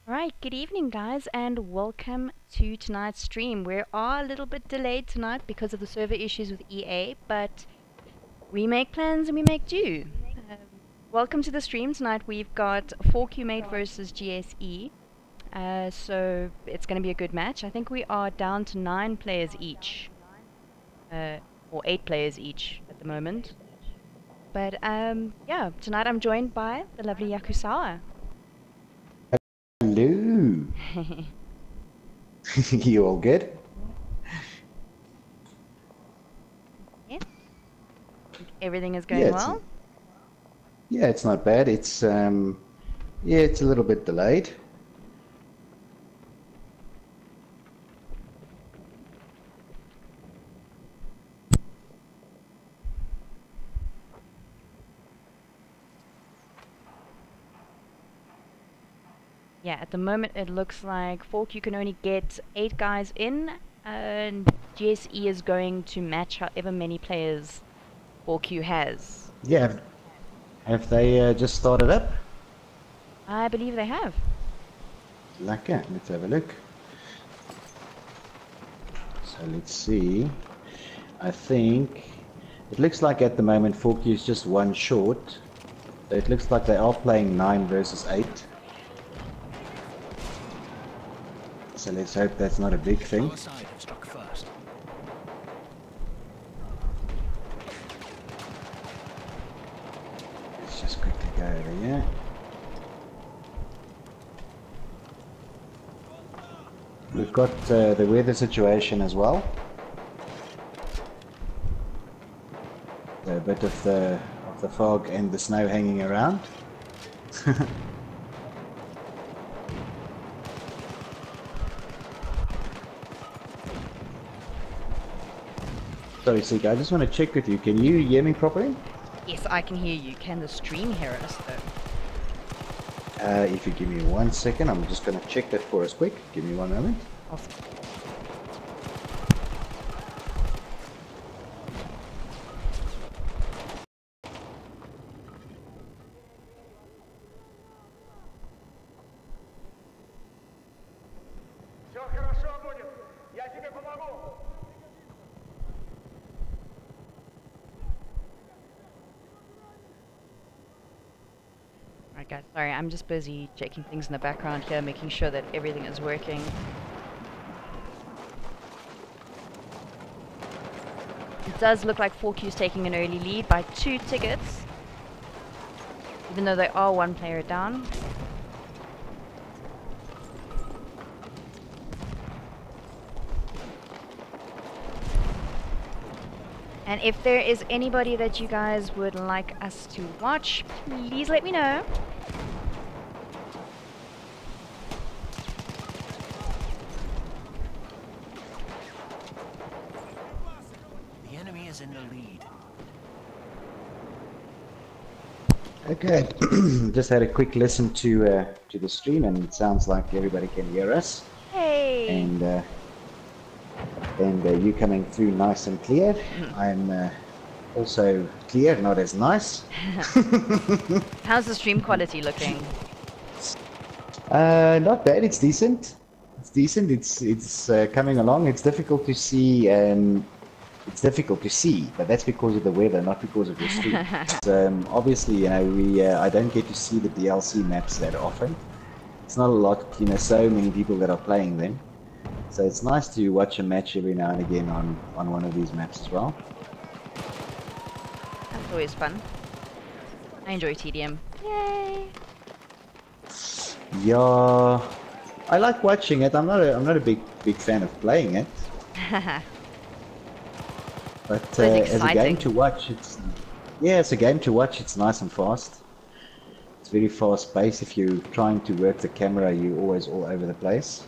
Alright, good evening guys and welcome to tonight's stream. We are a little bit delayed tonight because of the server issues with EA, but we make plans and we make do. Um, Welcome to the stream. Tonight we've got 4Q Mate versus GSE. So it's going to be a good match. I think we are down to 9 players each. Or 8 players each at the moment. But yeah, tonight I'm joined by the lovely Yakusawa. Hello. You all good? Yeah. Everything is going well? Yeah, it's not bad. It's yeah, it's a little bit delayed. Yeah, at the moment it looks like 4Q can only get 8 guys in, and GSE is going to match however many players 4Q has. Yeah, have they just started up? I believe they have. Lekker. Let's have a look. So let's see. I think it looks like at the moment 4Q is just one short. So it looks like they are playing 9 versus 8. So let's hope that's not a big thing. Let's just quickly go over here. We've got the weather situation as well. A bit of the fog and the snow hanging around. Sorry, Sika, I just want to check with you. Can you hear me properly? Yes, I can hear you. Can the stream hear us though? If you give me 1 second, I'm just going to check that for us quick. Give me 1 moment. Awesome. Alright guys, sorry, I'm just busy checking things in the background here, making sure that everything is working. It does look like 4Q is taking an early lead by 2 tickets, even though they are 1 player down. And if there is anybody that you guys would like us to watch, please let me know. The enemy is in the lead. Okay, just had a quick listen to the stream, and it sounds like everybody can hear us. Hey! And you coming through nice and clear. I'm also clear, not as nice. How's the stream quality looking? Not bad. It's decent. It's decent. It's coming along. It's difficult to see. It's difficult to see, but that's because of the weather, not because of your stream. Obviously, you know, I don't get to see the DLC maps that often. It's not a lot. You know, so many people that are playing them. So it's nice to watch a match every now and again on one of these maps as well. That's always fun. I enjoy TDM. Yay! Yeah, I like watching it. I'm not a big fan of playing it. But as a game to watch, it's a game to watch. It's nice and fast. It's very fast paced. If you're trying to work the camera, you're always all over the place.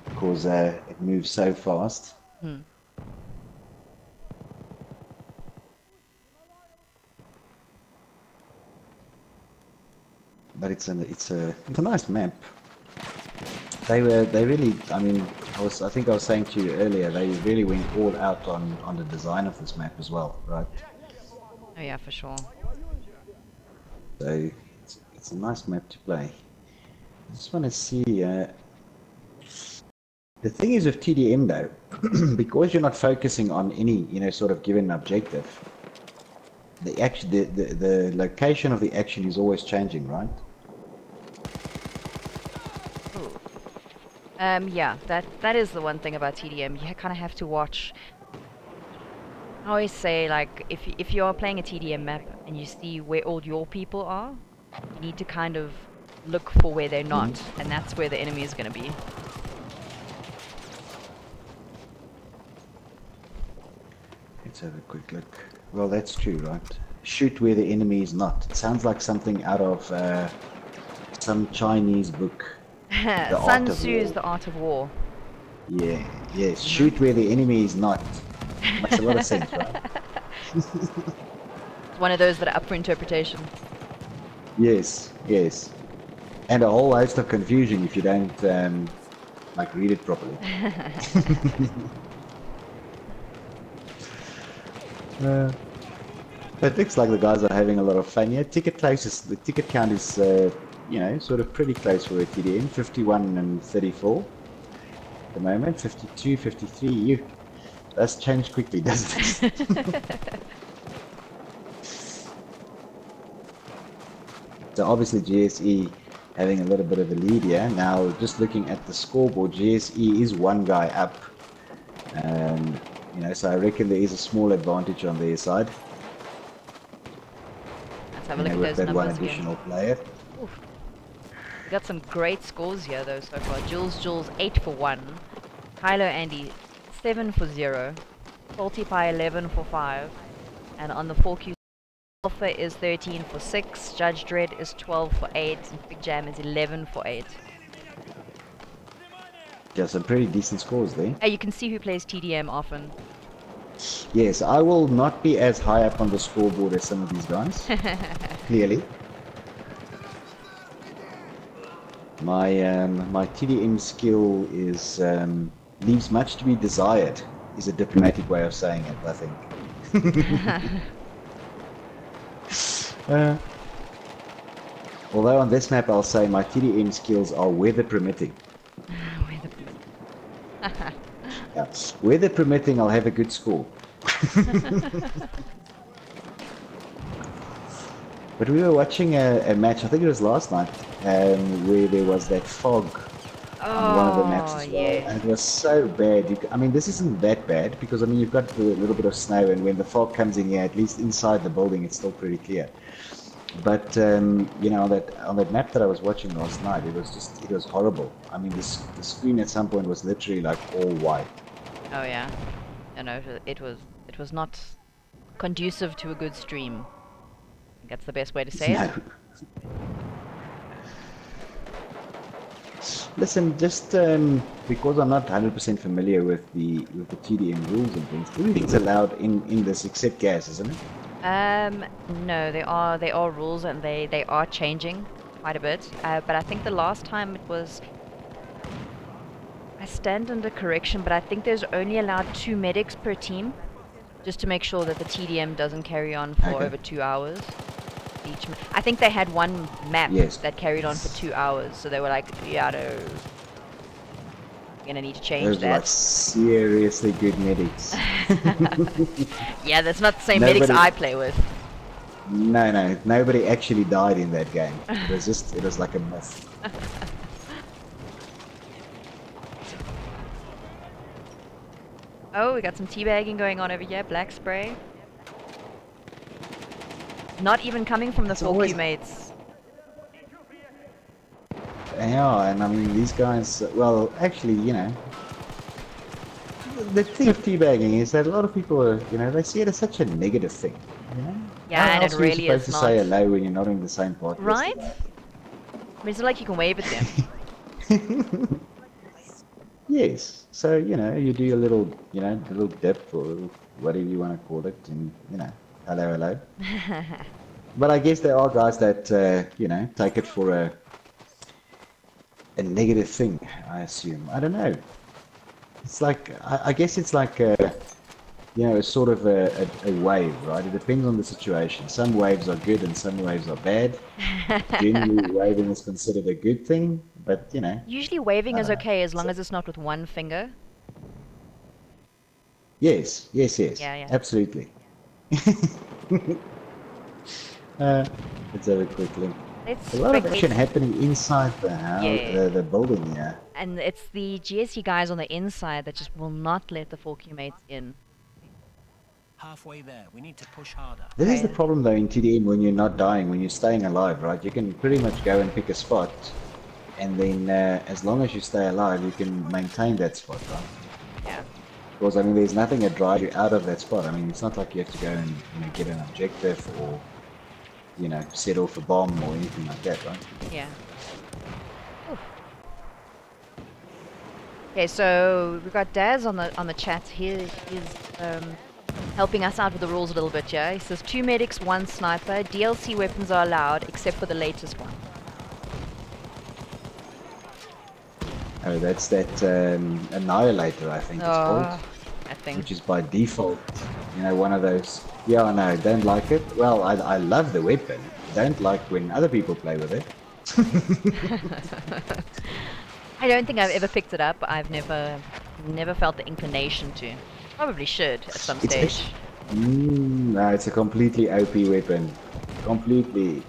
Because it moves so fast. But it's a nice map. They really, I mean, I think I was saying to you earlier, they really went all out on the design of this map as well, right? Oh yeah, for sure. So It's a nice map to play. I just want to see. The thing is with TDM though, because you're not focusing on any, sort of given objective, the location of the action is always changing, right? Ooh. Yeah, that is the one thing about TDM. You kind of have to watch. I always say, like, if you are playing a TDM map and you see where all your people are, you need to kind of look for where they're not, and that's where the enemy is going to be. Let's have a quick look. Well, that's true, right? Shoot where the enemy is not. It sounds like something out of some Chinese book. Sun Tzu's The Art of War. Yeah, yes. Shoot where the enemy is not. Makes a lot of sense, right? It's one of those that are up for interpretation. Yes, yes. And a whole host of confusion if you don't like read it properly. It looks like the guys are having a lot of fun. Yeah, the ticket count is sort of pretty close for a TDM. 51 and 34 at the moment. 52, 53. That's changed quickly, doesn't it? So obviously GSE having a little bit of a lead here. Now just looking at the scoreboard, GSE is one guy up. So I reckon there is a small advantage on their side. Let's have a look at with those that one numbers additional again. player. Oof. We got some great scores here though so far. Jules 8 for 1. Kylo Andy 7 for 0. Faulty Pie 11 for 5. And on the 4Q, Alpha is 13 for 6. Judge Dredd is 12 for 8. And Big Jam is 11 for 8. Yeah, some pretty decent scores there. You can see who plays TDM often. Yes, I will not be as high up on the scoreboard as some of these guys. Clearly. My TDM skill is leaves much to be desired, is a diplomatic way of saying it, I think. Although on this map I'll say my TDM skills are weather permitting. Yeah. Weather permitting, I'll have a good score. But we were watching a match, I think it was last night, where there was that fog on one of the maps as well. Yeah. And it was so bad. I mean, this isn't that bad because, I mean, you've got a little bit of snow, and when the fog comes in here, at least inside the building, it's still pretty clear. But, on that map that I was watching last night, it was horrible. I mean, the screen at some point was literally like all white. Oh yeah. No, it was not conducive to a good stream. I think that's the best way to say it. Listen, just because I'm not 100% familiar with the TDM rules and things, everything's allowed in this except gas, isn't it? No, there are rules and they are changing quite a bit. But I think the last time it was, I stand under correction, but I think there's only allowed 2 medics per team, just to make sure that the TDM doesn't carry on for over 2 hours. I think they had one map that carried on for 2 hours, so they were like, yeah, no, we're gonna need to change that. Like seriously good medics. Yeah, that's not the same medics I play with. No, nobody actually died in that game. It was like a myth. Oh, we got some teabagging going on over here. Black spray. Not even coming from the 4Q mates. Yeah, and I mean, these guys, well, actually, the thing of teabagging is that a lot of people are, they see it as such a negative thing. Yeah, and it really is not. You're supposed to say hello when you're not in the same party. Right? I mean, it's not like you can wave at them. Yes. So, you do your little dip or whatever you want to call it, and, hello. But I guess there are guys that, take it for a negative thing, I assume. I don't know. It's like, I guess it's like you know, it's sort of a wave, right? It depends on the situation. Some waves are good and some waves are bad. Generally, waving is considered a good thing, but you know, Usually waving I is don't know. okay as long as it's not with one finger. Yes, yes, yes, Yeah, yeah. absolutely. Let's have a quick look. Let's A lot of action recreate. happening inside the house, Yeah. the building here. And it's the GSE guys on the inside that just will not let the 4Q mates in. Halfway there. We need to push harder. This is the Okay. problem though in TDM when you're not dying, when you're staying alive, right? You can pretty much go and pick a spot, and then as long as you stay alive, you can maintain that spot, right? Yeah. Because I mean, there's nothing that drives you out of that spot. I mean, it's not like you have to go and get an objective or set off a bomb or anything like that, right? Yeah. Oof. Okay, so we've got Daz on the chat here. He's helping us out with the rules a little bit, yeah? He says 2 medics, 1 sniper. DLC weapons are allowed, except for the latest one. Oh, that's that Annihilator, I think it's called, I think. which is by default, one of those. Yeah, no, don't like it. Well, I love the weapon. Don't like when other people play with it. I don't think I've ever picked it up. I've never felt the inclination to. Probably should at some It's stage. no, it's a completely OP weapon. Completely.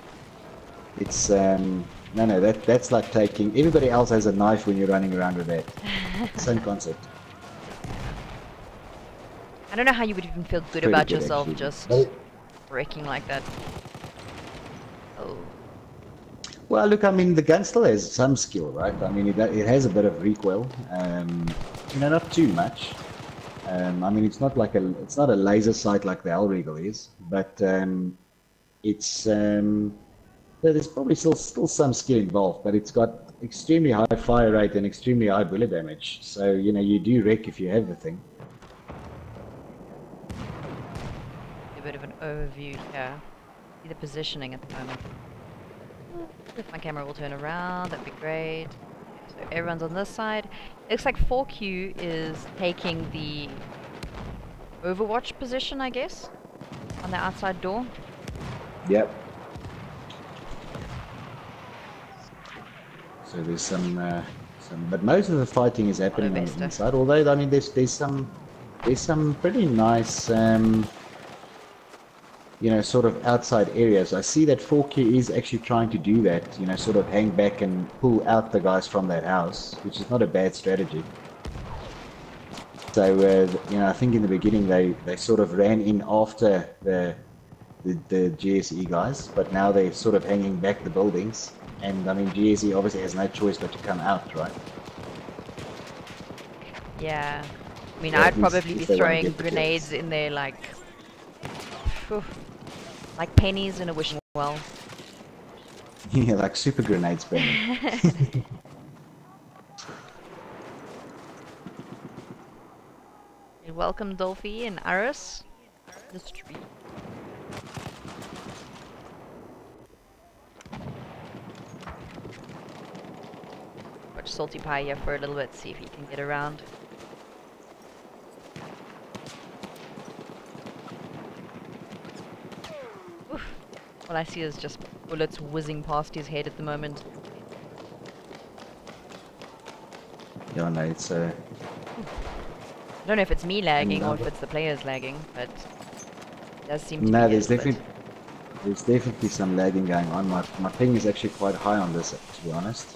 It's no, that's like taking. Everybody else has a knife when you're running around with that. Same concept. I don't know how you would even feel good Pretty about good, yourself actually. just wrecking like that. Oh. Well, look, I mean, the gun still has some skill, right? I mean, it has a bit of recoil. Not too much. I mean, it's not a laser sight like the Hellriegel is, but there's probably still some skill involved, but it's got extremely high fire rate and extremely high bullet damage. So, you do wreck if you have the thing. A bit of an overview here. See the positioning at the moment. If my camera will turn around, that'd be great. So everyone's on this side. Looks like 4Q is taking the Overwatch position, I guess, on the outside door. Yep. So there's some, but most of the fighting is happening on the inside. Although, I mean, there's some pretty nice, sort of outside areas. I see that 4K is actually trying to do that, sort of hang back and pull out the guys from that house, which is not a bad strategy. So, I think in the beginning they sort of ran in after the GSE guys, but now they're sort of hanging back the buildings. And, I mean, GSE obviously has no choice but to come out, right? Yeah. I mean, Yeah, I'd probably be throwing grenades in there like pennies in a wishing well. Yeah, like super grenades, Benny. Welcome, Dolphy and Aris. The street. Watch Salty Pie here for a little bit, see if he can get around. Oof. All I see is just bullets whizzing past his head at the moment. Yeah, no, it's I don't know if it's me lagging or if it's the players lagging, but it does seem to be. No, there's definitely some lagging going on. My ping is actually quite high on this, to be honest.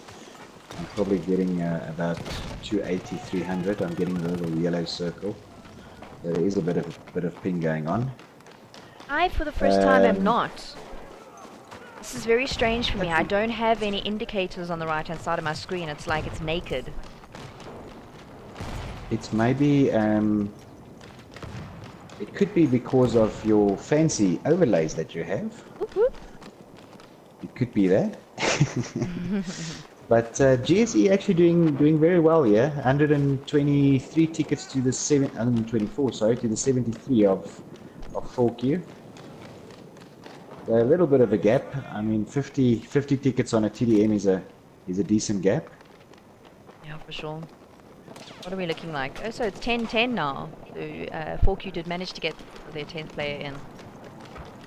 I'm probably getting about 280, 300. I'm getting the little yellow circle. So there is a bit of ping going on. I, for the first time, am not. This is very strange for me. I don't have any indicators on the right-hand side of my screen. It's like it's naked. It's maybe, it could be because of your fancy overlays that you have. It could be that. But GSE actually doing very well, yeah. 123 tickets to the 124, sorry, to the 73 of 4Q. A little bit of a gap. I mean, 50 tickets on a TDM is a decent gap. Yeah, for sure. What are we looking like? Oh, so it's 10-10 now. So 4Q did manage to get their 10th player in.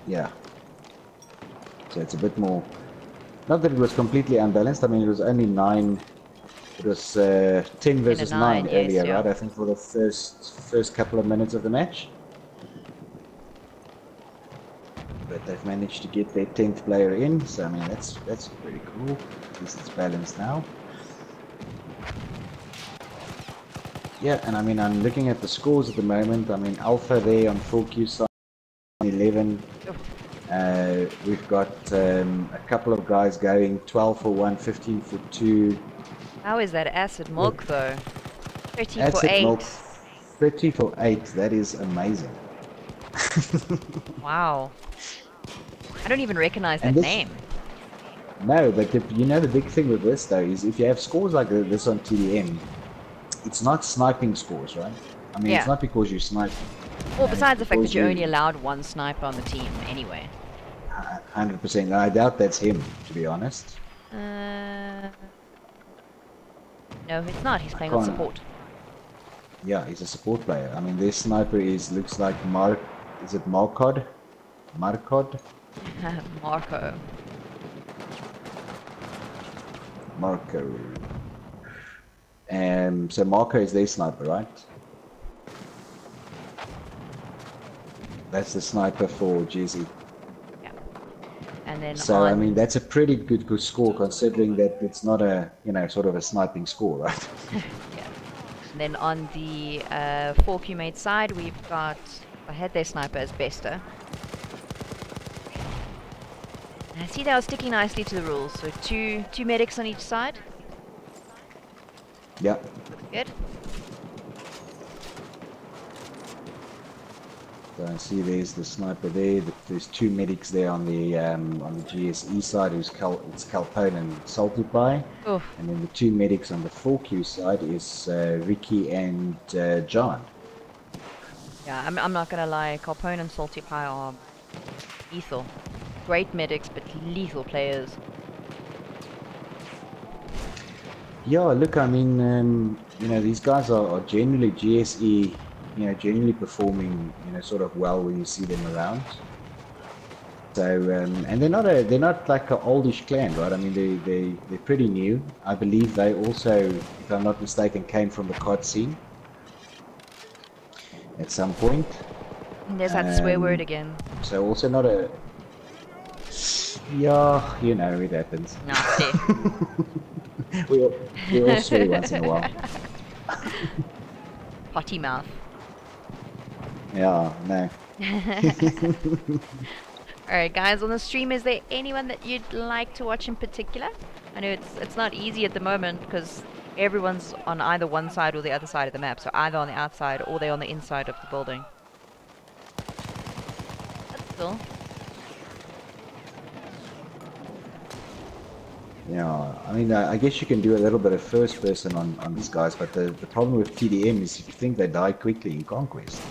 Yeah. So it's a bit more. Not that it was completely unbalanced. I mean, it was only 9. It was 10 versus 9 yes, earlier, yeah. right? I think for the first couple of minutes of the match. But they've managed to get their 10th player in, so I mean that's pretty cool. At least it's balanced now. Yeah, and I mean I'm looking at the scores at the moment. I mean Alpha there on 4Q side 11. We've got a couple of guys going 12 for 1, 15 for 2. How is that acid milk though? 30 for Acid 8. milk 30 for 8. That is amazing. Wow. I don't even recognize And that this, name. No, but you know the big thing with this though is if you have scores like this on TDM, it's not sniping scores, right? I mean, Yeah. it's not because you're sniping. Well, besides the fact that you're you only allowed one sniper on the team anyway. 100%. I doubt that's him, to be honest. No, it's not. He's playing I with can't- support. Yeah, he's a support player. I mean, this sniper looks like Is it Marcod? Marcod? Marco. Marco. So Marco is their sniper, right? That's the sniper for GSE. Yeah. And then So on... I mean that's a pretty good score considering that it's not a sort of a sniping score, right? yeah. And then on the 4Q mate side, we've got... I had their sniper as Bester. I see they are sticking nicely to the rules. So two medics on each side. Yeah. Good. So I see there's the sniper there. There's 2 medics there on the GSE side. It's Calpone and Salty Pie. Oof. And then the 2 medics on the 4Q side is Ricky and John. Yeah, I'm not gonna lie. Calpone and Salty Pie are lethal. Great medics, but lethal players. Yeah, look, I mean, these guys are generally GSE, generally performing, sort of well when you see them around. So, and they're not like an oldish clan, right? I mean, they're pretty new. I believe they also, if I'm not mistaken, came from the COD scene at some point. And there's that swear word again. So also not a, yeah, it happens. Nasty. we all swear once in a while. Potty mouth. Yeah, no. Alright guys, on the stream, is there anyone that you'd like to watch in particular? I know it's not easy at the moment because everyone's on either one side or the other side of the map. So either on the outside or they're on the inside of the building. That's cool. Yeah, I mean, I guess you can do a little bit of first person on these guys, but the problem with TDM is if you think they die quickly in Conquest,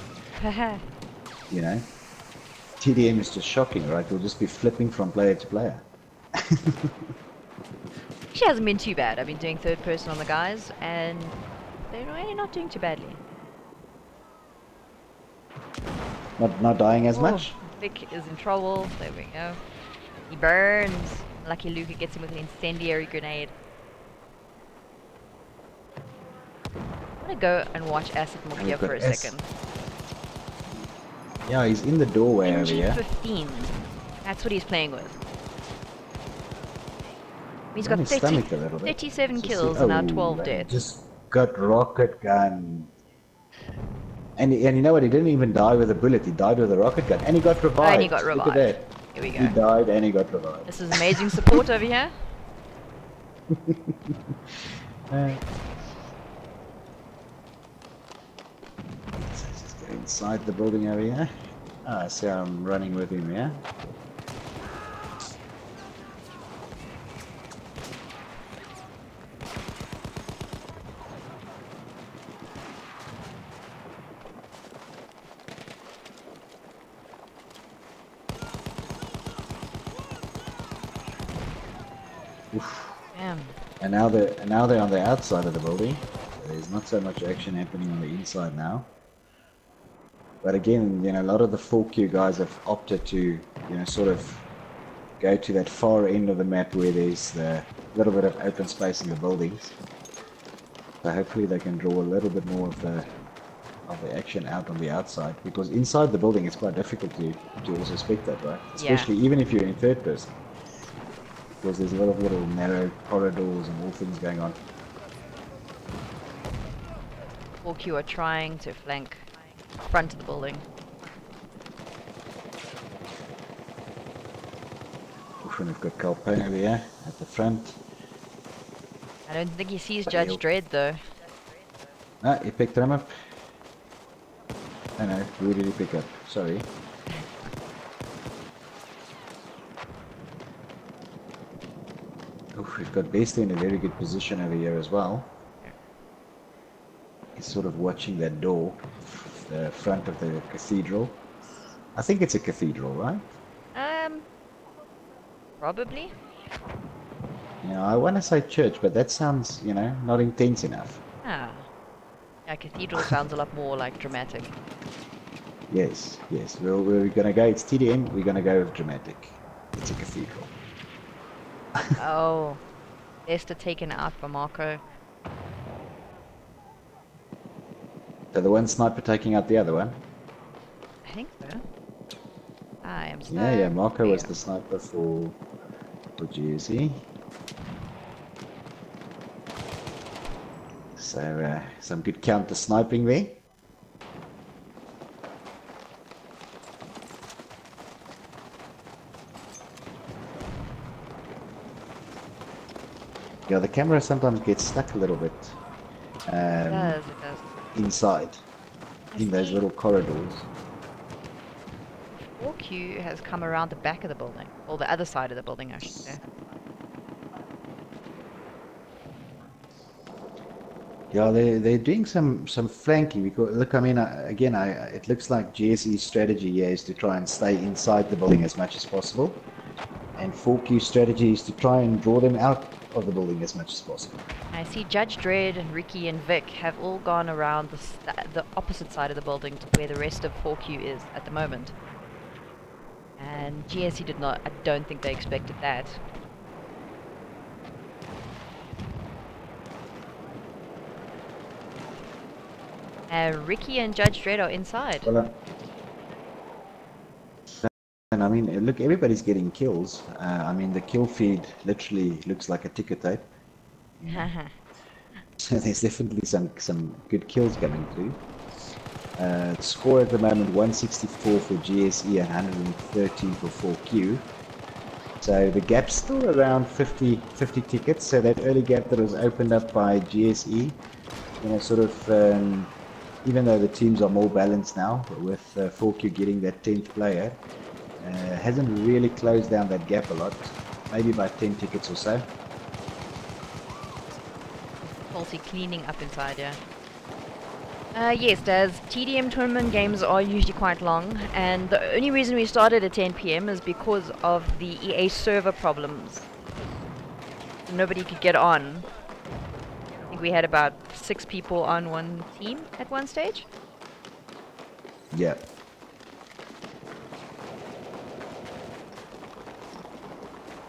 TDM is just shocking, right? You'll just be flipping from player to player. She hasn't been too bad. I've been doing third person on the guys and they're really not doing too badly. Not dying as much? Vic is in trouble. There we go. He burns. Lucky Luca gets him with an incendiary grenade. I'm gonna go and watch Acid Milk here for a second. Yeah, he's in the doorway over here. NG15. That's what he's playing with. He's On got his stomach a little bit. 37 kills and now 12 deaths. Just got rocket gun. And you know what? He didn't even die with a bullet. He died with a rocket gun. And he got revived. Oh, and he got revived. Look at that. Here we go. He died and he got revived. This is amazing support over here. Let's just get inside the building over here. Ah, so I'm running with him, yeah? Damn. And now they're on the outside of the building. There's not so much action happening on the inside now. But again, you know, a lot of the 4Q guys have opted to, you know, sort of go to that far end of the map where there's the little bit of open space in the buildings. So hopefully they can draw a little bit more of the action out on the outside, because inside the building it's quite difficult to also spectate, right? Especially even if you're in third person, because there's a lot of little narrow corridors and all things going on. 4Q are trying to flank front of the building. And we've got Calpone over here at the front. I don't think he sees Judge Dredd though. Ah, he picked him up. Oh no, who did he pick up? Sorry. Oh, we've got Besta in a very good position over here as well. He's sort of watching that door, the front of the cathedral. I think it's a cathedral, right? Probably. Yeah, I want to say church, but that sounds, you know, not intense enough. Ah. Yeah, cathedral sounds a lot more like dramatic. Yes, yes. Well, we're gonna go, it's TDM, we're gonna go with dramatic. It's a cathedral. Oh. Esther taken out for Marco. So the one sniper taking out the other one? I think so. I am so Yeah, Marco was clear. the sniper for GSE. So some good counter sniping there. Yeah, the camera sometimes gets stuck a little bit It does. inside, in those little corridors. 4Q has come around the back of the building, or the other side of the building, I should say. Yeah, they're doing some flanking, because look, I mean, again, it looks like GSE's strategy here is to try and stay inside the building as much as possible, and 4Q's strategy is to try and draw them out of the building as much as possible. I see Judge Dredd and Ricky and Vic have all gone around the opposite side of the building to where the rest of 4Q is at the moment. And GSE did not, I don't think they expected that. Ricky and Judge Dredd are inside. Well, and I mean, look, everybody's getting kills. I mean, the kill feed literally looks like a ticker tape. So there's definitely some good kills coming through. Score at the moment 164 for GSE and 113 for 4Q. So the gap's still around 50 tickets. So that early gap that was opened up by GSE, you know, sort of, even though the teams are more balanced now, with 4Q getting that 10th player, hasn't really closed down that gap a lot. Maybe by 10 tickets or so. Faulty cleaning up inside, yeah. Yes, Daz, TDM tournament games are usually quite long, and the only reason we started at 10 PM is because of the EA server problems. Nobody could get on. I think we had about 6 people on one team at one stage. Yeah.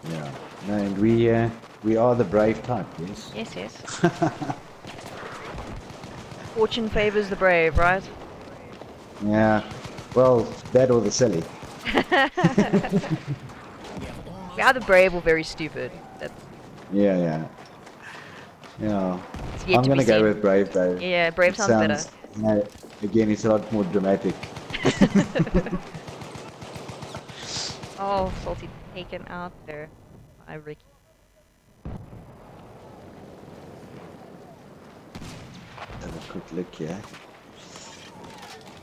Yeah. No, and we are the brave type, yes. Yes, yes. Fortune favors the brave, right? Yeah. Well, that or the silly. We're either brave or very stupid. That's Yeah. Yeah. it's yet I'm to gonna be go seen. with brave though. Yeah, brave It sounds better. You know, again, it's a lot more dramatic. Oh, Salty taken out there by Ricky. Have a quick look here.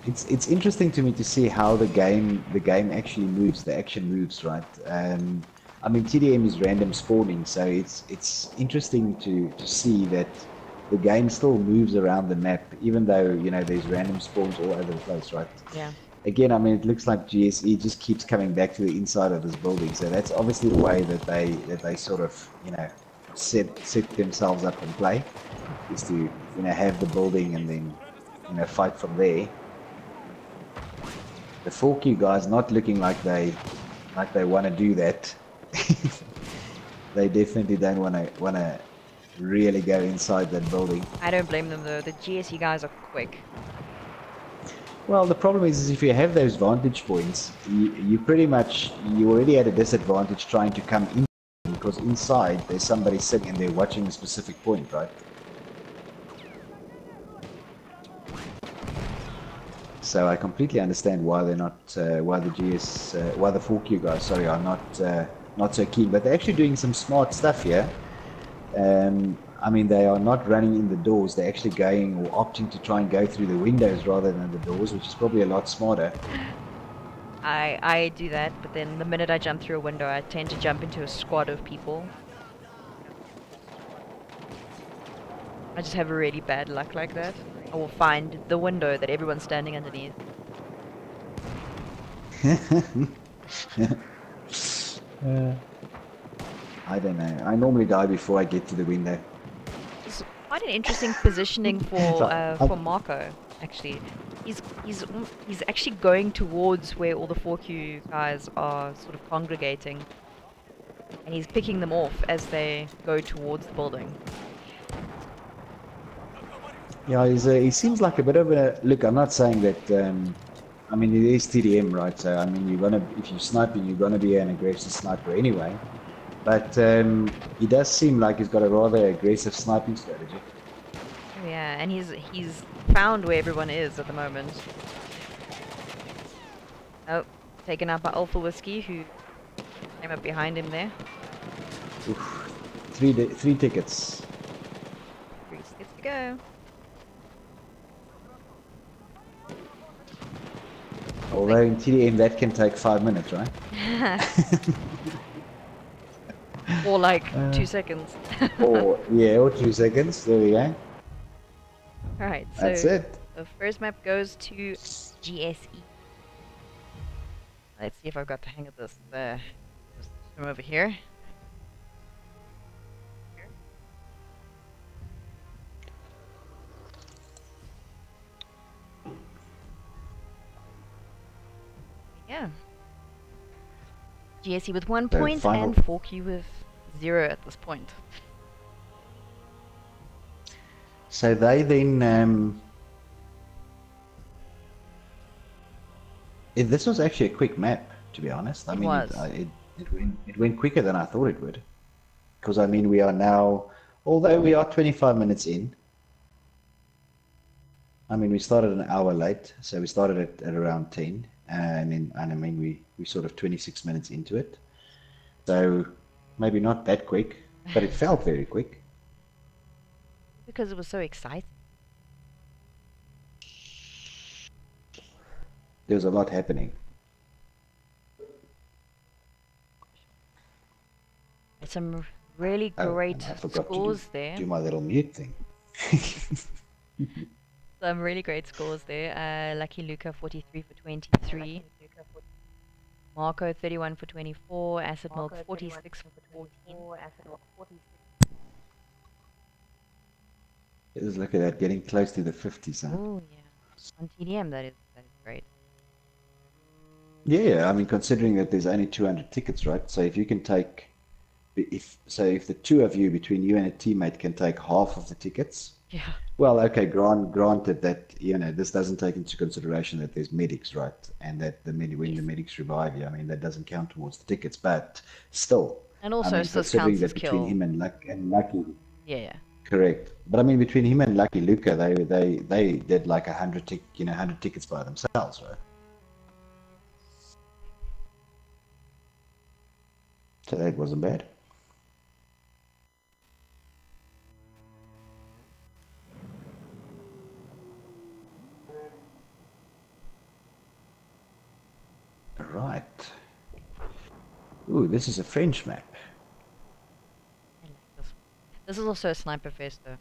It's interesting to me to see how the game actually moves. The action moves, right? I mean, TDM is random spawning, so it's interesting to see that the game still moves around the map, even though, you know, there's random spawns all over the place, right? Yeah. Again, I mean, it looks like GSE just keeps coming back to the inside of this building, so that's obviously the way that they sort of, you know, set themselves up and play. Is to, you know, have the building and then, you know, fight from there. The 4Q guys not looking like they want to do that. They definitely don't want to really go inside that building. I don't blame them though. The GSE guys are quick. Well, the problem is if you have those vantage points, you pretty much, you already at a disadvantage trying to come in, because inside there's somebody sitting and they're watching a specific point, right? So I completely understand why they're not, why the 4Q guys, sorry, are not so keen. But they're actually doing some smart stuff here. I mean, they are not running in the doors. They're actually going or opting to try and go through the windows rather than the doors, which is probably a lot smarter. I do that, but then the minute I jump through a window, I tend to jump into a squad of people. I just have really bad luck like that. I will find the window that everyone's standing underneath. I don't know. I normally die before I get to the window. It's quite an interesting positioning for Marco. Actually, he's actually going towards where all the 4Q guys are sort of congregating, and he's picking them off as they go towards the building. Yeah, he seems like a bit of a look. I'm not saying that. I mean, it is TDM, right? So I mean, if you're sniping, you're gonna be an aggressive sniper anyway. But he does seem like he's got a rather aggressive sniping strategy. Yeah, and he's found where everyone is at the moment. Oh, taken out by Alpha Whiskey, who came up behind him there. Oof. Three tickets. 3 tickets to go. Although in TDM that can take 5 minutes, right? Or like 2 seconds. or 2 seconds. There we go. Alright, so That's it. the first map goes to GSE. Let's see if I've got the hang of this. Just from over here. Yeah. GSE with 1 point and 4Q with 0 at this point. So they then, this was actually a quick map, to be honest. I mean, it went quicker than I thought it would. Because I mean, we are now, although we are 25 minutes in. I mean, we started an hour late, so we started at around 10, and I mean, we sort of 26 minutes into it. So maybe not that quick, but it felt very quick. Because it was so exciting. There was a lot happening. Some really great scores there. Do my little mute thing. Some really great scores there. Lucky Luca 43 for 23. Marco 31 for 24. Acid Milk 46 for 14. Just look at that, getting close to the 50s. Huh? Oh yeah, on TDM that is great. Yeah, I mean, considering that there's only 200 tickets, right? So if you can take, if the two of you, between you and a teammate, can take half of the tickets. Yeah. Well, okay, granted that, you know, this doesn't take into consideration that there's medics, right? And that when the medics revive you, I mean, that doesn't count towards the tickets, but still. And also, I mean, this counts as between kill. him and Lucky. Yeah. Correct. But I mean, between him and Lucky Luca, they did like 100 tickets by themselves, right? So that wasn't bad. Right. Ooh, this is a French map. I like this one. This is also a sniper fest though.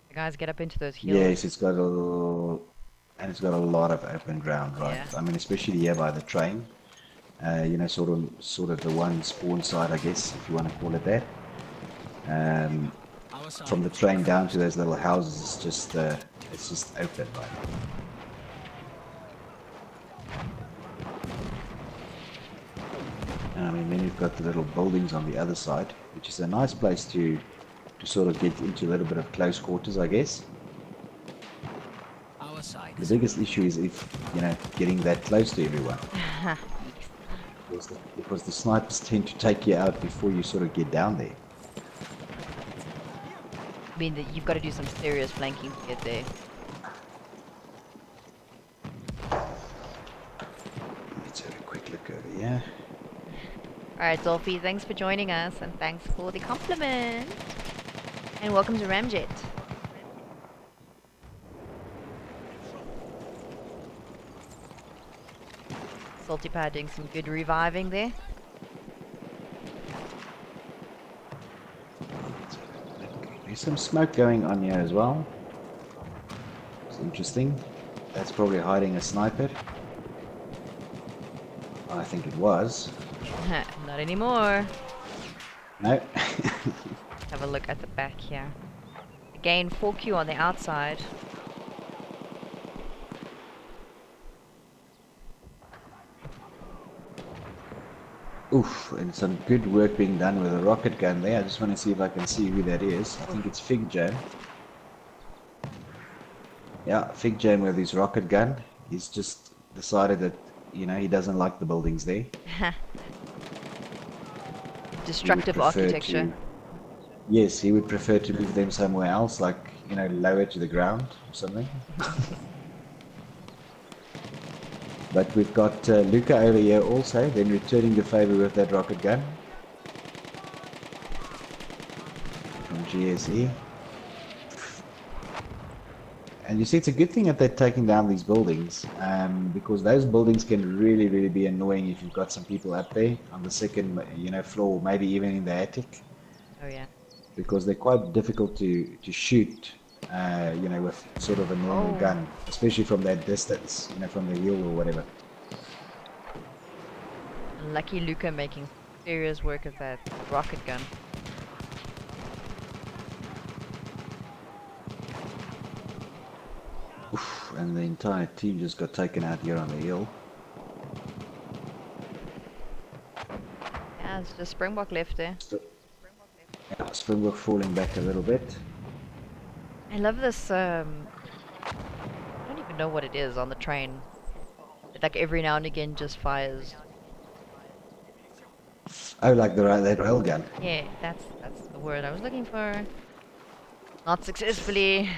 The guys get up into those hills. Yes, it's got a lot of open ground, right? Yeah. I mean, especially here by the train. You know, sort of the one spawn side, I guess, if you want to call it that. Our side. From the train down to those little houses, it's just open, right? And I mean, then you've got the little buildings on the other side, which is a nice place to sort of get into a little bit of close quarters, I guess. Our side. The biggest issue is getting that close to everyone. Because the snipers tend to take you out before you sort of get down there. I mean, that you've got to do some serious flanking to get there. Let's have a quick look over here. Alright, Zolfi, thanks for joining us, and thanks for the compliment. And welcome to Ramjet. Salty Pad doing some good reviving there. There's some smoke going on here as well. It's interesting. That's probably hiding a sniper. I think it was. Not anymore. No. Have a look at the back here. Again, 4Q on the outside. Oof, and some good work being done with a rocket gun there. I just want to see if I can see who that is. I think it's Fig Jam. Yeah, Fig Jam with his rocket gun. He's just decided that, he doesn't like the buildings there. Destructive architecture. Yes, he would prefer to move them somewhere else, like, lower to the ground or something. But we've got Luca over here also, then returning the favor with that rocket gun. From GSE. And you see, it's a good thing that they're taking down these buildings, because those buildings can really, really be annoying if you've got some people up there on the second, floor, maybe even in the attic. Oh yeah. Because they're quite difficult to shoot, with sort of a normal gun, especially from that distance, from the hill or whatever. Lucky Luca making serious work of that rocket gun. Oof, and the entire team just got taken out here on the hill. Yeah, it's just Springbok left there. Yeah, Springbok falling back a little bit. I love this, I don't even know what it is on the train. It, like, every now and again just fires. Oh, like that rail gun. Yeah, that's the word I was looking for. Not successfully.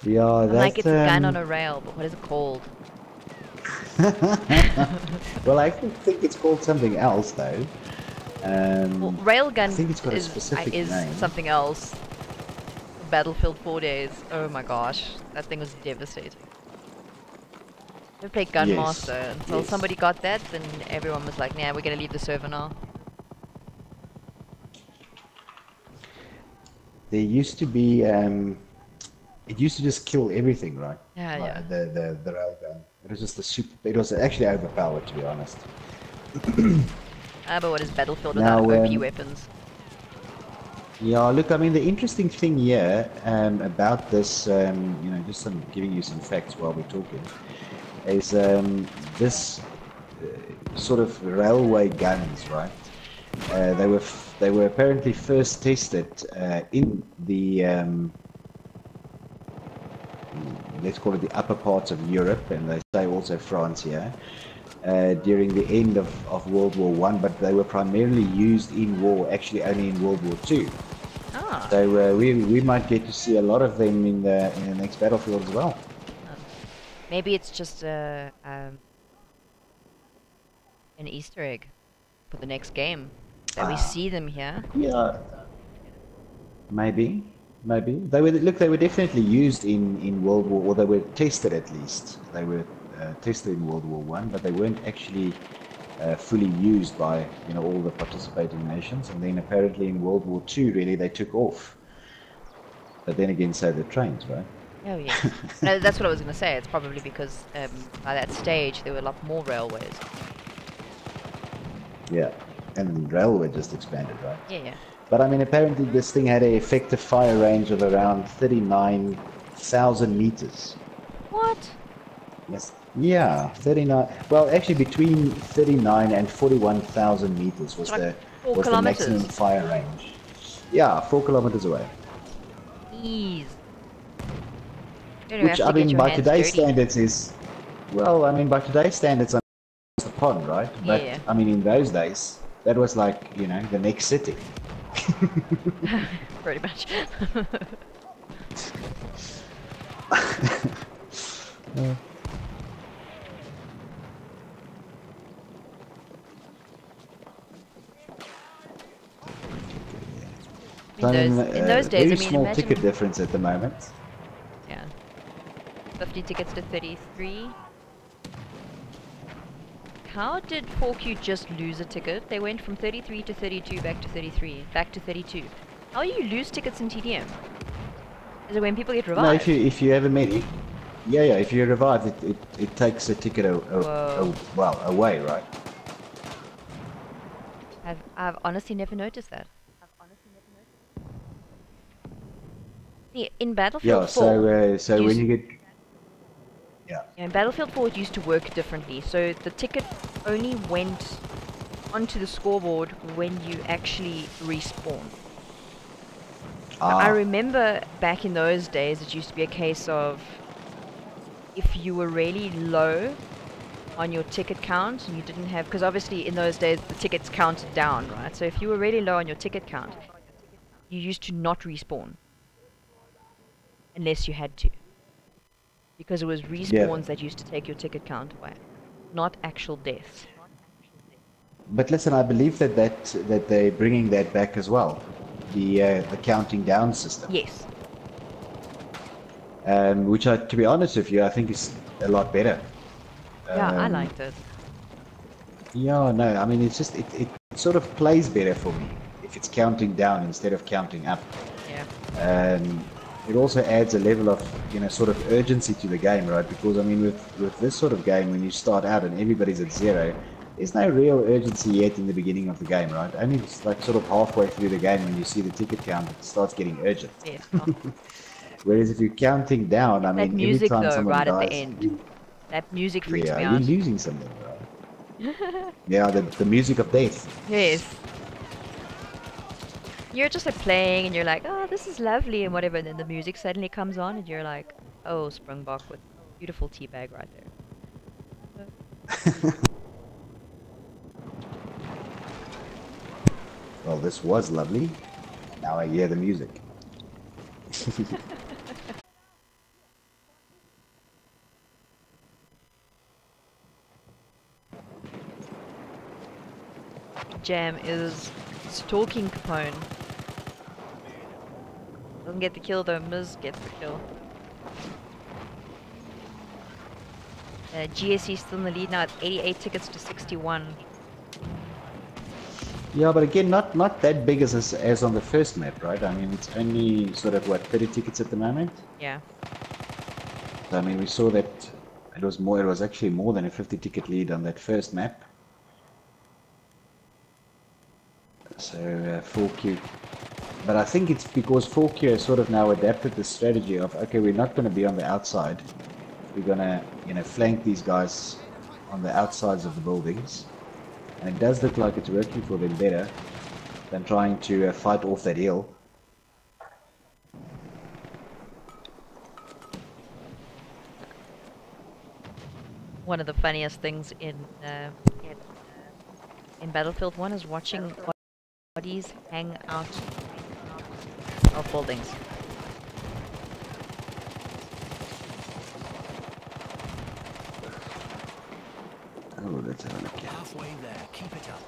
Yeah, that's like it's a gun on a rail, but what is it called? Well, I think it's called something else though. Well, railgun I think it's got a specific is name. something else. Battlefield 4 days. Oh my gosh, that thing was devastating. We played Gunmaster until somebody got that, then everyone was like, "Nah, we're gonna leave the server now." There used to be, it used to just kill everything, right? Yeah, yeah. The railgun. It was just it was actually overpowered, to be honest. But what is Battlefield Now, without OP weapons? Yeah, look, I mean, the interesting thing here about this, just giving you some facts while we're talking, is this sort of railway guns, right? They were apparently first tested in the let's call it the upper parts of Europe, and they say also France here, during the end of World War One, but they were primarily used in war, actually only in World War Two. Ah. So we might get to see a lot of them in the next battlefield as well. Maybe it's just an Easter egg for the next game that we see them here. Yeah, maybe. They were definitely used in World War, or they were tested at least. They were tested in World War One, but they weren't actually fully used by all the participating nations. And then apparently in World War Two, really they took off. But then again, so the trains, right? Oh yeah. No, that's what I was going to say. It's probably because by that stage there were a lot more railways. Yeah, and railway just expanded, right? Yeah, yeah. But I mean, apparently this thing had an effective fire range of around 39,000 meters. What? Yes. Yeah, 39. Well, actually, between 39 and 41,000 meters was It's like 4 the maximum kilometers. fire range. Yeah, 4 kilometers away. Ease. You don't Which have I to get mean, your by hands today's dirty. standards is, well, I mean, by today's standards, it's the pond, right? Yeah, But yeah. I mean, in those days, that was like, you know, the next city. Pretty much. So, I mean, In those days, very I mean, small imagine. ticket difference at the moment. Yeah. 50 tickets to 33. How did 4Q just lose a ticket? They went from 33 to 32, back to 33, back to 32. How do you lose tickets in TDM? Is it when people get No, revived? if you ever met, yeah, if you revive, it takes a ticket Whoa. well away, right? I've honestly never noticed that. See, in Battlefield Yeah. 4, So when you get, yeah. in Battlefield 4 it used to work differently. So the ticket only went onto the scoreboard when you actually respawn. I remember back in those days it used to be a case of if you were really low on your ticket count and you didn't have, because obviously in those days the tickets counted down, right? So if you were really low on your ticket count, you used to not respawn unless you had to, because it was respawns that used to take your ticket count away, not actual deaths. But listen, I believe that they're bringing that back as well, the counting down system. Yes. Which, to be honest with you, I think is a lot better. Yeah, I liked it. Yeah, no, I mean, it's just, it sort of plays better for me if it's counting down instead of counting up. Yeah. It also adds a level of, you know, sort of urgency to the game, right? Because, I mean, with this sort of game, when you start out and everybody's at 0, there's no real urgency yet in the beginning of the game, right? Only it's like sort of halfway through the game when you see the ticket count, it starts getting urgent. Yes. Whereas if you're counting down, I That mean, music every time though, someone right dies, at the end. That music freaks me yeah, out. you're losing something, right? Yeah, the music of death. Yes. You're just like playing and you're like, oh, this is lovely and whatever, and then the music suddenly comes on and you're like, oh, Springbok with beautiful teabag right there. Well, this was lovely. Now I hear the music. Jam is stalking Capone. Doesn't get the kill though, Miz gets the kill. GSE still in the lead now at 88 tickets to 61. Yeah, but again, not that big as on the first map, right? I mean, it's only sort of, what, 30 tickets at the moment? Yeah. So, I mean, we saw that it was actually more than a 50 ticket lead on that first map. So, 4Q. But I think it's because 4Q has sort of now adapted the strategy of, okay, we're not going to be on the outside. We're going to, you know, flank these guys on the outsides of the buildings. And it does look like it's working for them better than trying to fight off that hill. One of the funniest things in Battlefield 1 is watching bodies hang out of buildings. Oh, let's have a look here. Halfway there. Keep it up.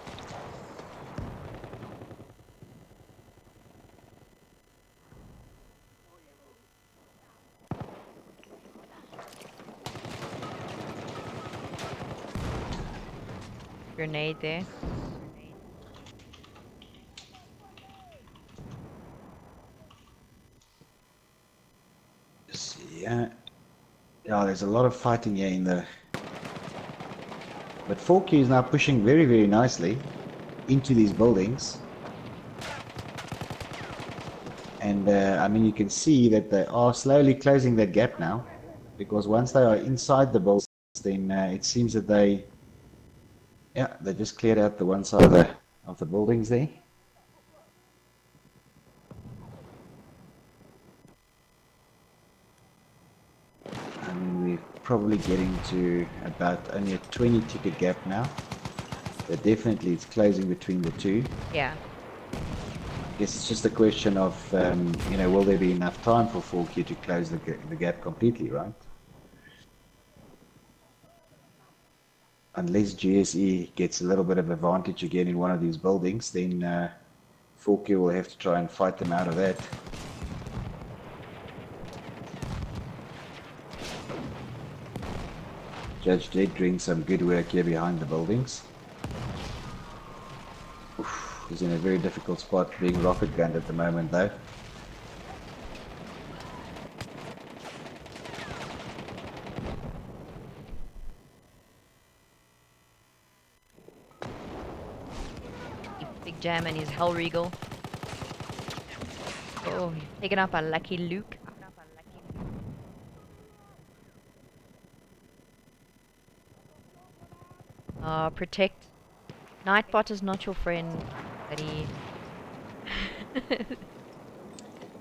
Grenade there. Yeah. Yeah, there's a lot of fighting here in the... But 4Q is now pushing very, very nicely. into these buildings. And I mean, you can see that they are slowly closing that gap now, because once they are inside the buildings, then it seems that they just cleared out the one side of the buildings there. I mean, we're probably getting to about only a 20 ticket gap now. But definitely it's closing between the two. Yeah. I guess it's just a question of, you know, will there be enough time for 4Q to close the gap completely, right? Unless GSE gets a little bit of advantage again in one of these buildings, then 4Q will have to try and fight them out of that. Judge Dead doing some good work here behind the buildings. Oof, he's in a very difficult spot, being rocket gunned at the moment though. Big Jam and his Hell Regal. Oh, taken up by Lucky Luke. Protect. Nightbot is not your friend, buddy.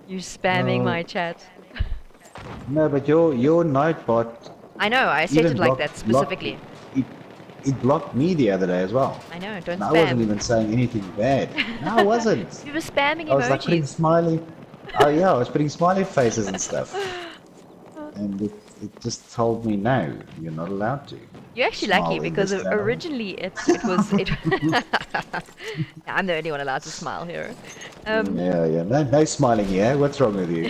You spamming my chat. No, but your Nightbot. I know, I set it like that specifically. It blocked me the other day as well. I know, don't And spam. I wasn't even saying anything bad. No, I wasn't. You were spamming I was like putting emojis. smiley. Oh yeah, I was putting smiley faces and stuff. And it just told me no, you're not allowed to. You're actually smile lucky in because this channel. originally it was I'm the only one allowed to smile here. Yeah, no smiling here. What's wrong with you?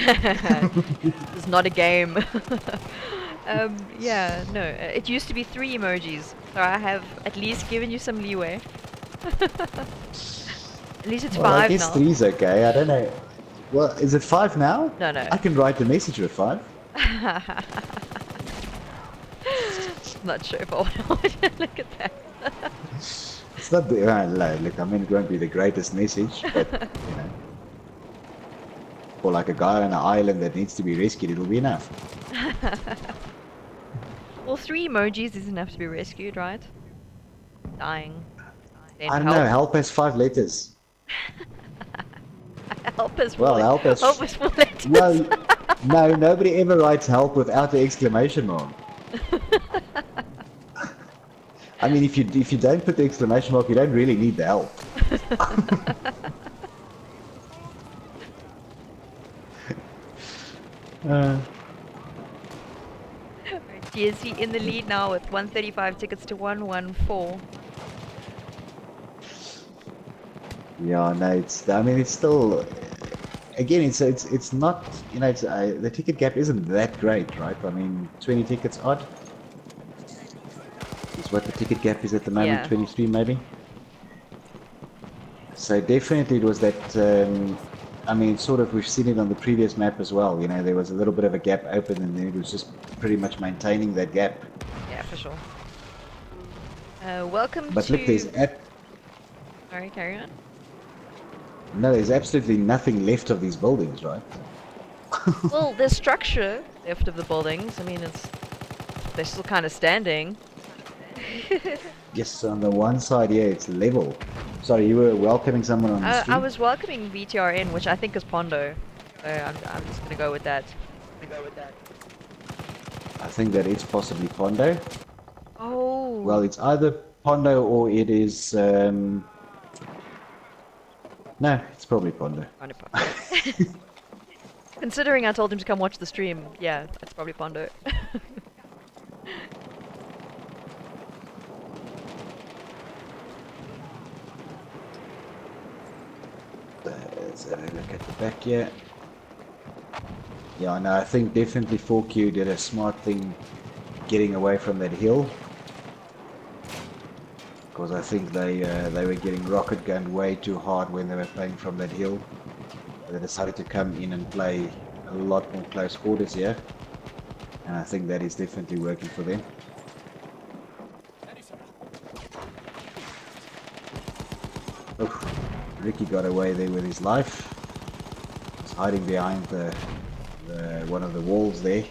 It's not a game. Yeah, no, it used to be 3 emojis, so I have at least given you some leeway. At least it's Well, 5 I guess now. 3's okay. I don't know. Well, is it 5 now? No, no. I can write a message with 5. Not sure if I want to look at that. It's not the look. I mean, it won't be the greatest message, but you know, for like a guy on an island that needs to be rescued, it'll be enough. Well, 3 emojis is enough to be rescued, right? Dying. Then I don't know. Help has 5 letters. Help us. Well, help us. Help us 4 letters. No, no, nobody ever writes help without the exclamation mark. I mean, if you don't put the exclamation mark, you don't really need the help. GSE in the lead now with 135 tickets to 114. Yeah, no, I mean, it's still. Again, it's not, you know, the ticket gap isn't that great, right? I mean, 20 tickets odd is what the ticket gap is at the moment, Yeah. 23 maybe. So definitely it was that, I mean, sort of, we've seen it on the previous map as well, you know, there was a little bit of a gap open and then it was just pretty much maintaining that gap. Yeah, for sure. Welcome But to... look, Sorry, carry on. No, there's absolutely nothing left of these buildings, right? Well, there's structure left of the buildings. I mean, they're still kind of standing. Yes, on the one side, yeah, it's level. Sorry, you were welcoming someone on the street? I was welcoming VTRN, which I think is Pondo. So I'm just gonna go with that. I think that it's possibly Pondo. Oh. Well, it's either Pondo or it is... No, it's probably Pondo. Pondo. Considering I told him to come watch the stream, yeah, that's probably Pondo. Let's have a look at the back here. Yeah, no, I think definitely 4Q did a smart thing getting away from that hill. Because I think they were getting rocket gunned way too hard when they were playing from that hill. They decided to come in and play a lot more close quarters here. And I think that is definitely working for them. Oh, Ricky got away there with his life. He's hiding behind the one of the walls there.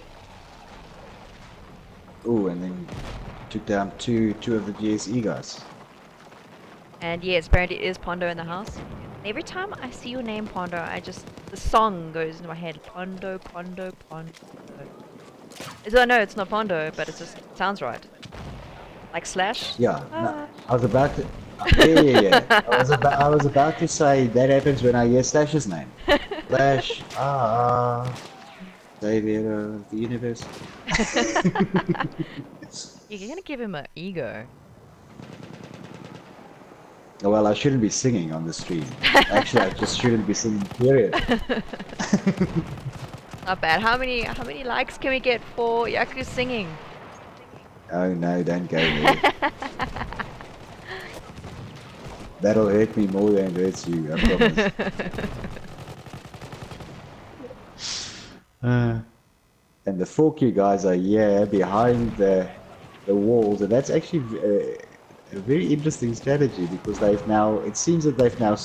Oh, and then took down two of the GSE guys. And yes, apparently it is Pondo in the house. And every time I see your name, Pondo, the song goes into my head. Pondo, Pondo, Pondo. So I know it's not Pondo, but it just sounds right. Like Slash? Yeah, no, Ah. I was about to. Yeah. I was about to say that happens when I hear Slash's name. Slash, Savior of the universe. You're gonna give him an ego. Well, I shouldn't be singing on the stream. Actually, I just shouldn't be singing, period. Not bad. How many likes can we get for Yaku singing? Oh no, don't go there. That'll hurt me more than it hurts you, I promise. And the 4Q guys are here behind the walls, and that's actually a very interesting strategy because it seems that they've now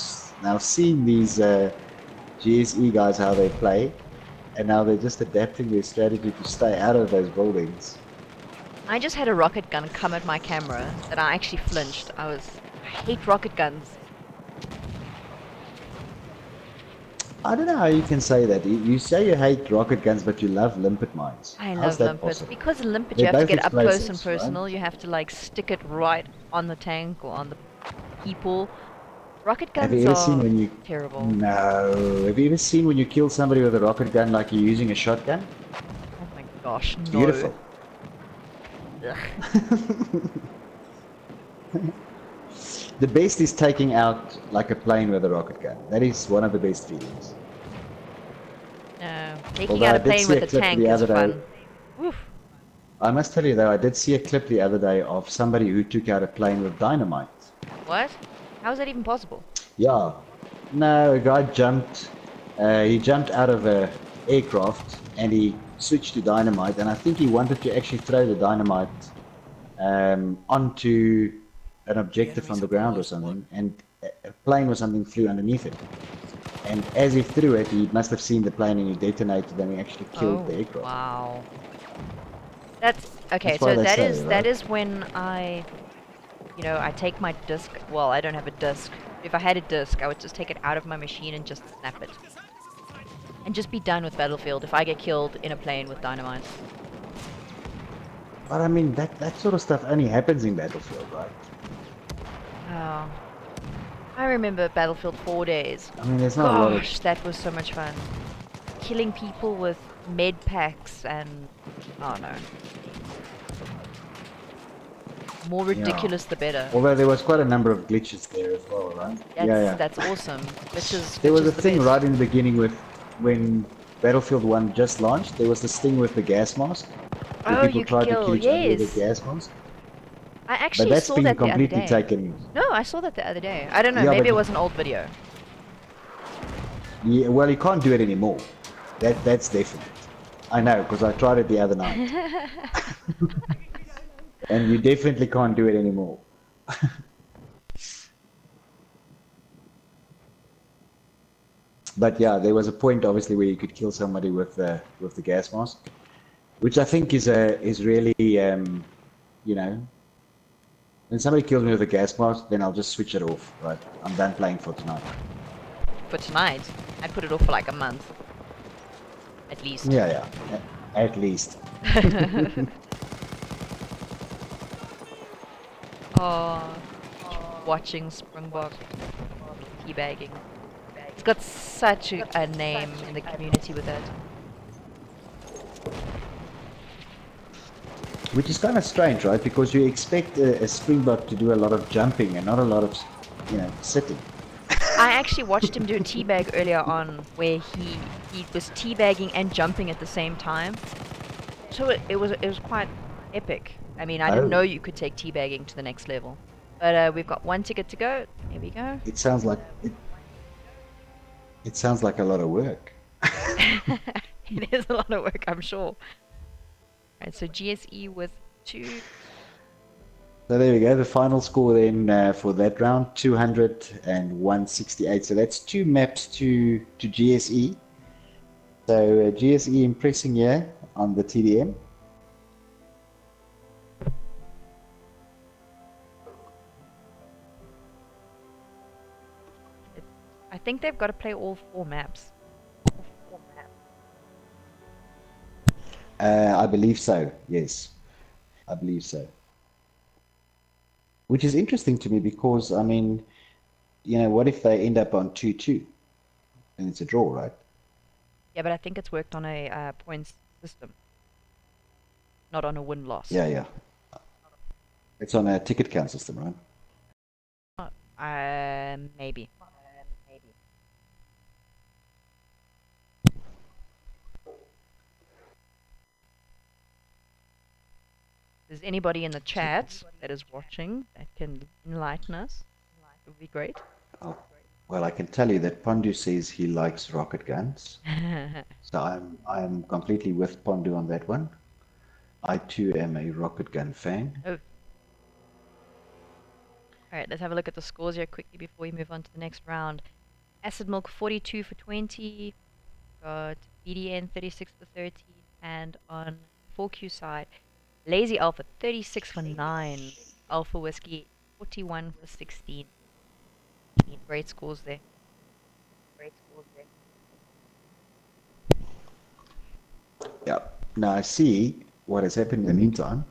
seen these GSE guys how they play, and now they're just adapting their strategy to stay out of those buildings. I just had a rocket gun come at my camera that I actually flinched. I hate rocket guns. I don't know how you can say that. You say you hate rocket guns, but you love limpet mines. I How's love that limpets. possible? Because a limpet They're you have to both get up close and explosives, right? personal. You have to like stick it right on the tank or on the people. Rocket Have you guns ever seen are when you... terrible. No. Have you ever seen when you kill somebody with a rocket gun like you're using a shotgun? Oh my gosh, no. Beautiful. Ugh. The best is taking out like a plane with a rocket gun. That is one of the best feelings. No, taking Although out I a did plane see a with a clip tank the is other day. fun. Oof. I must tell you though, I did see a clip the other day of somebody who took out a plane with dynamite. What? How is that even possible? Yeah. No, a guy jumped. He jumped out of a aircraft and he switched to dynamite, and I think he wanted to actually throw the dynamite onto an objective on the ground or something, and a plane or something flew underneath it. And as he threw it, he must have seen the plane and he detonated and he actually killed the aircraft. Wow. That's okay. That's why So they that say, is right? when I take my disc. Well, I don't have a disc. If I had a disc, I would just take it out of my machine and just snap it, and just be done with Battlefield. If I get killed in a plane with dynamite. But I mean, that sort of stuff only happens in Battlefield, right? Oh. I remember Battlefield 4 days. I mean, there's not a lot of... Gosh, that was so much fun. Killing people with med packs and... oh no. More ridiculous the better. Although there was quite a number of glitches there as well, right? That's awesome. There was a the thing best. right in the beginning with when Battlefield 1 just launched. There was this thing with the gas mask. Where Oh, people you tried could kill, to kill each other with yes. a gas mask. I But actually that's saw been that the other completely day. taken. No, I saw that the other day. I don't know, Yeah, maybe but- it was an old video. Yeah, well, you can't do it anymore. That's definite. I know, because I tried it the other night. And you definitely can't do it anymore. But yeah, there was a point obviously where you could kill somebody with the gas mask, which I think is really you know, when somebody kills me with a gas mask, then I'll just switch it off. Right, I'm done playing for tonight. For tonight, I'd put it off for like a month. At least. Yeah, at least. Oh, watching Springbok teabagging. It's got such a name in the community with it. Which is kind of strange, right? Because you expect a Springbok to do a lot of jumping and not a lot of, sitting. I actually watched him do a teabag earlier on where he was teabagging and jumping at the same time. So it was quite epic. I mean, I didn't know you could take teabagging to the next level. But we've got one ticket to go. Here we go. It sounds like it sounds like a lot of work. It is a lot of work, I'm sure. Alright, so GSE with 2. So there we go. The final score then for that round, 201.68. So that's 2 maps to GSE. So GSE impressing here on the TDM. I think they've got to play all 4 maps. I believe so. Yes, I believe so. Which is interesting to me because, I mean, you know, what if they end up on 2-2 and it's a draw, right? Yeah, but I think it's worked on a points system, not on a win-loss. Yeah, yeah. It's on a ticket count system, right? Maybe. If there's anybody in the chat that is watching that can enlighten us, it would be great. Oh, well, I can tell you that Pondu says he likes rocket guns. So I'm completely with Pondu on that one. I too am a rocket gun fan. Oh. Alright, let's have a look at the scores here quickly before we move on to the next round. Acid Milk 42 for 20. Got BDN 36 for 13. And on 4Q side, Lazy Alpha 36 for 9. Alpha Whiskey 41 for 16. Great scores there. Yeah. Now I see what has happened in the meantime.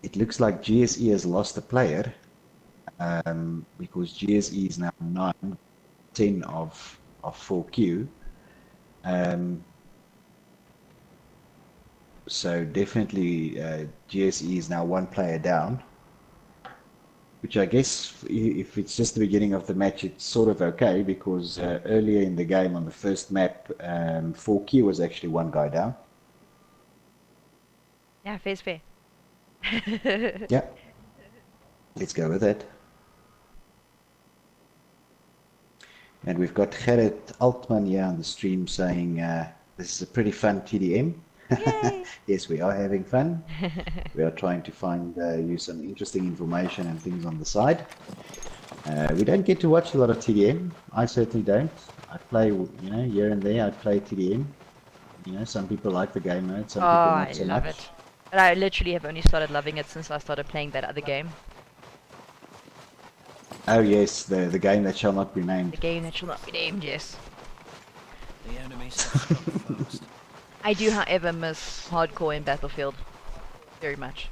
It looks like GSE has lost a player because GSE is now 9-10 of 4Q. So definitely GSE is now 1 player down, which I guess if it's just the beginning of the match, it's sort of okay because earlier in the game on the first map, 4Q was actually 1 guy down. Yeah, fair's fair. Yeah, let's go with that. And we've got Gerrit Altman here on the stream saying this is a pretty fun TDM. Yes, we are having fun. We are trying to find you some interesting information and things on the side. We don't get to watch a lot of TDM. I certainly don't. I play, you know, here and there. I play TDM. You know, some people like the game mode, some people not so much. I love it. But I literally have only started loving it since I started playing that other game. Oh yes, the game that shall not be named. The game that shall not be named, yes. The enemy struck first. I do, however, miss hardcore in Battlefield very much.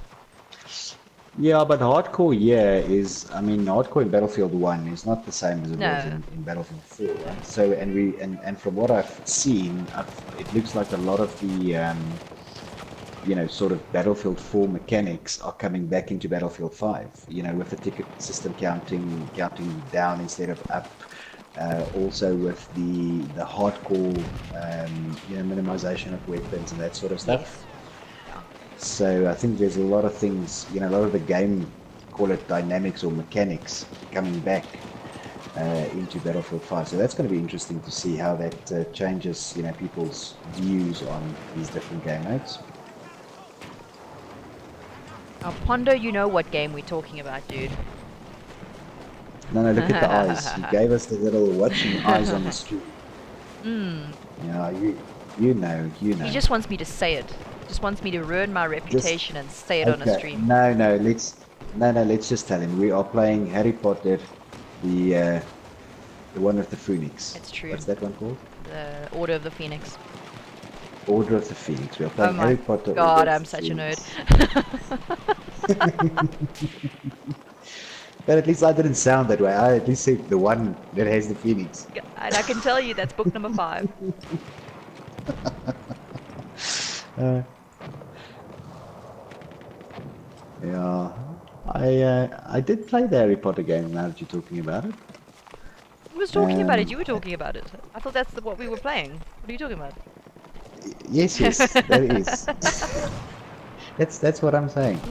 Yeah, but hardcore, yeah, is, I mean, hardcore in Battlefield 1 is not the same as it was in Battlefield 4, right? So, and from what I've seen, it looks like a lot of the, you know, sort of Battlefield 4 mechanics are coming back into Battlefield 5, you know, with the ticket system counting down instead of up. Also with the hardcore, you know, minimization of weapons and that sort of stuff. Yes. So I think there's a lot of things, you know, a lot of the game, call it dynamics or mechanics, coming back into Battlefield 5. So that's going to be interesting to see how that changes, you know, people's views on these different game modes. Now, Pondo, you know what game we're talking about, dude. No, look at the eyes. He gave us the little watching eyes on the stream. Yeah, you know. He just wants me to say it. Just wants me to ruin my reputation and say it on a stream. No, let's just tell him we are playing Harry Potter, the one with the Phoenix. It's true. What's that one called? The Order of the Phoenix. Order of the Phoenix. We are playing Harry Potter. Oh my god, I'm such a nerd. But at least I didn't sound that way. I at least said the one that has the Phoenix. And I can tell you that's book number 5. Yeah, I did play the Harry Potter game now that you're talking about it. Who was talking about it? You were talking about it. I thought that's what we were playing. What are you talking about? Yes, that is. That's what I'm saying.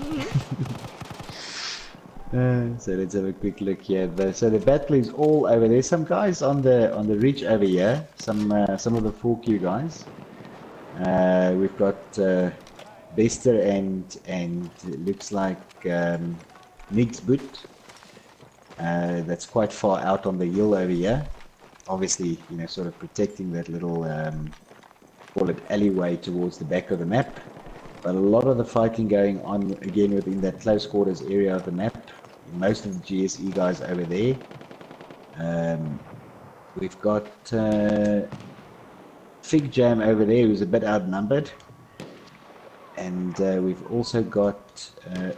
So let's have a quick look here. So the battle is all over. There's some guys on the ridge over here. Some of the 4Q guys. We've got Bester and it looks like Nig's boot. That's quite far out on the hill over here. Obviously, you know, sort of protecting that little call it alleyway towards the back of the map. But a lot of the fighting going on again within that close quarters area of the map. Most of the GSE guys over there. We've got Fig Jam over there, who's a bit outnumbered. And we've also got,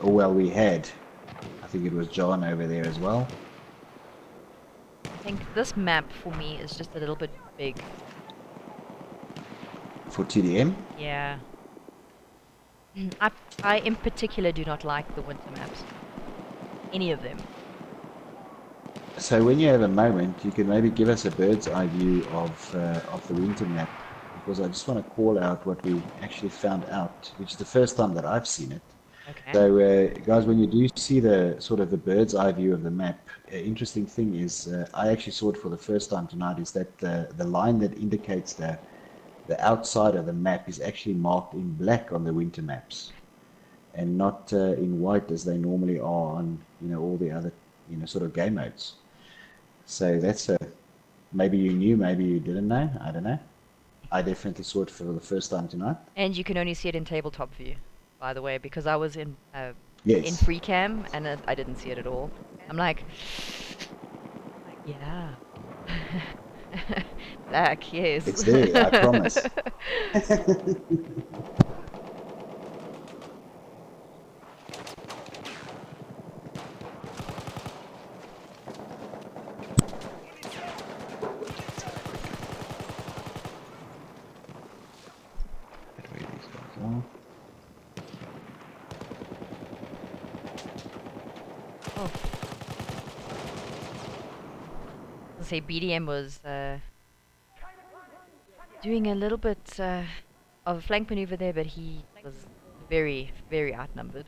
we had, I think it was John over there as well. I think this map for me is just a little bit big. For TDM? Yeah. I in particular do not like the winter maps. Any of them. So when you have a moment, you can maybe give us a bird's eye view of the winter map, because I just want to call out what we actually found out, which is the first time that I've seen it. Okay. So guys, when you do see the sort of the bird's eye view of the map, interesting thing is I actually saw it for the first time tonight, is that the line that indicates the outside of the map is actually marked in black on the winter maps, and not in white as they normally are on, you know, all the other, you know, sort of game modes. So that's maybe you knew, maybe you didn't know. I don't know. I definitely saw it for the first time tonight. And you can only see it in tabletop view, by the way, because I was in Yes. free cam and I didn't see it at all. I'm like, yeah. Black, yes. It's there, I promise. Oh. I'll say BDM was doing a little bit of a flank maneuver there, but he was very, very outnumbered.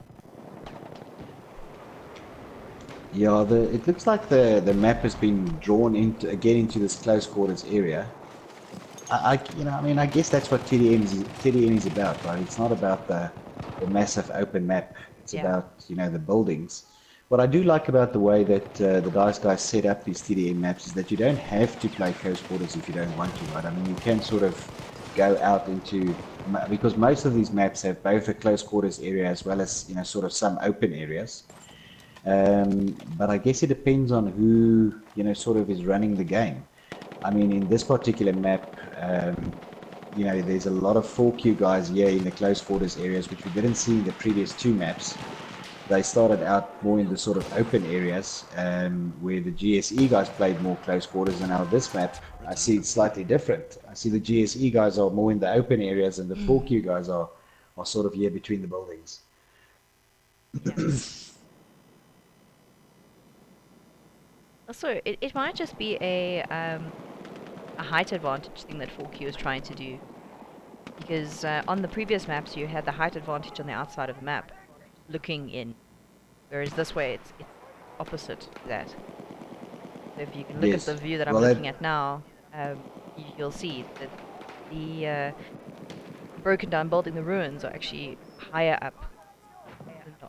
Yeah, it looks like the map has been drawn into again into this close quarters area. You know, I mean, I guess that's what TDM is about, right? It's not about the massive open map. It's about, you know, the buildings. What I do like about the way that the DICE guys set up these TDM maps is that you don't have to play close quarters if you don't want to, right? I mean, you can sort of go out into, because most of these maps have both a close quarters area as well as, you know, sort of some open areas. But I guess it depends on who, you know, sort of is running the game. I mean, in this particular map, you know, there's a lot of 4Q guys here in the close quarters areas, which we didn't see in the previous two maps. They started out more in the sort of open areas, where the GSE guys played more close quarters, and now this map, I see it's slightly different. I see the GSE guys are more in the open areas, and the 4Q guys are sort of here between the buildings. Also, it might just be a height advantage thing that 4Q is trying to do. Because on the previous maps you had the height advantage on the outside of the map, looking in. Whereas this way it's opposite to that. So if you can look at the view that I'm looking at now, you'll see that the broken down building, the ruins, are actually higher up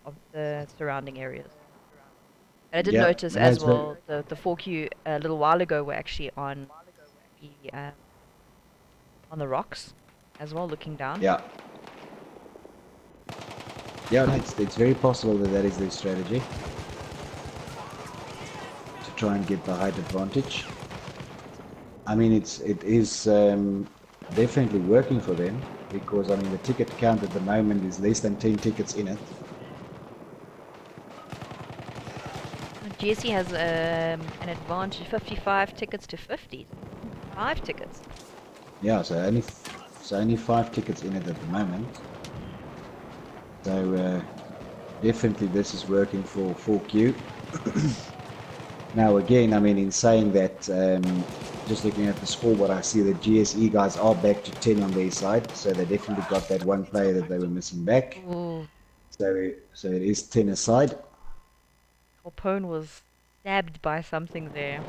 of the surrounding areas. And I did notice as well the 4Q a little while ago were actually on the rocks as well, looking down. Yeah. Yeah, no, it's very possible that is their strategy, to try and get the height advantage. I mean, it is definitely working for them, because I mean the ticket count at the moment is less than 10 tickets in it. GSE has an advantage, 55 tickets to 50. 5 tickets. Yeah, so only 5 tickets in it at the moment. So definitely this is working for 4Q. Now again, I mean, in saying that, just looking at the scoreboard, I see the GSE guys are back to 10 on their side, so they definitely got that one player that they were missing back. Ooh. So it is 10 aside. Corpone was stabbed by something there.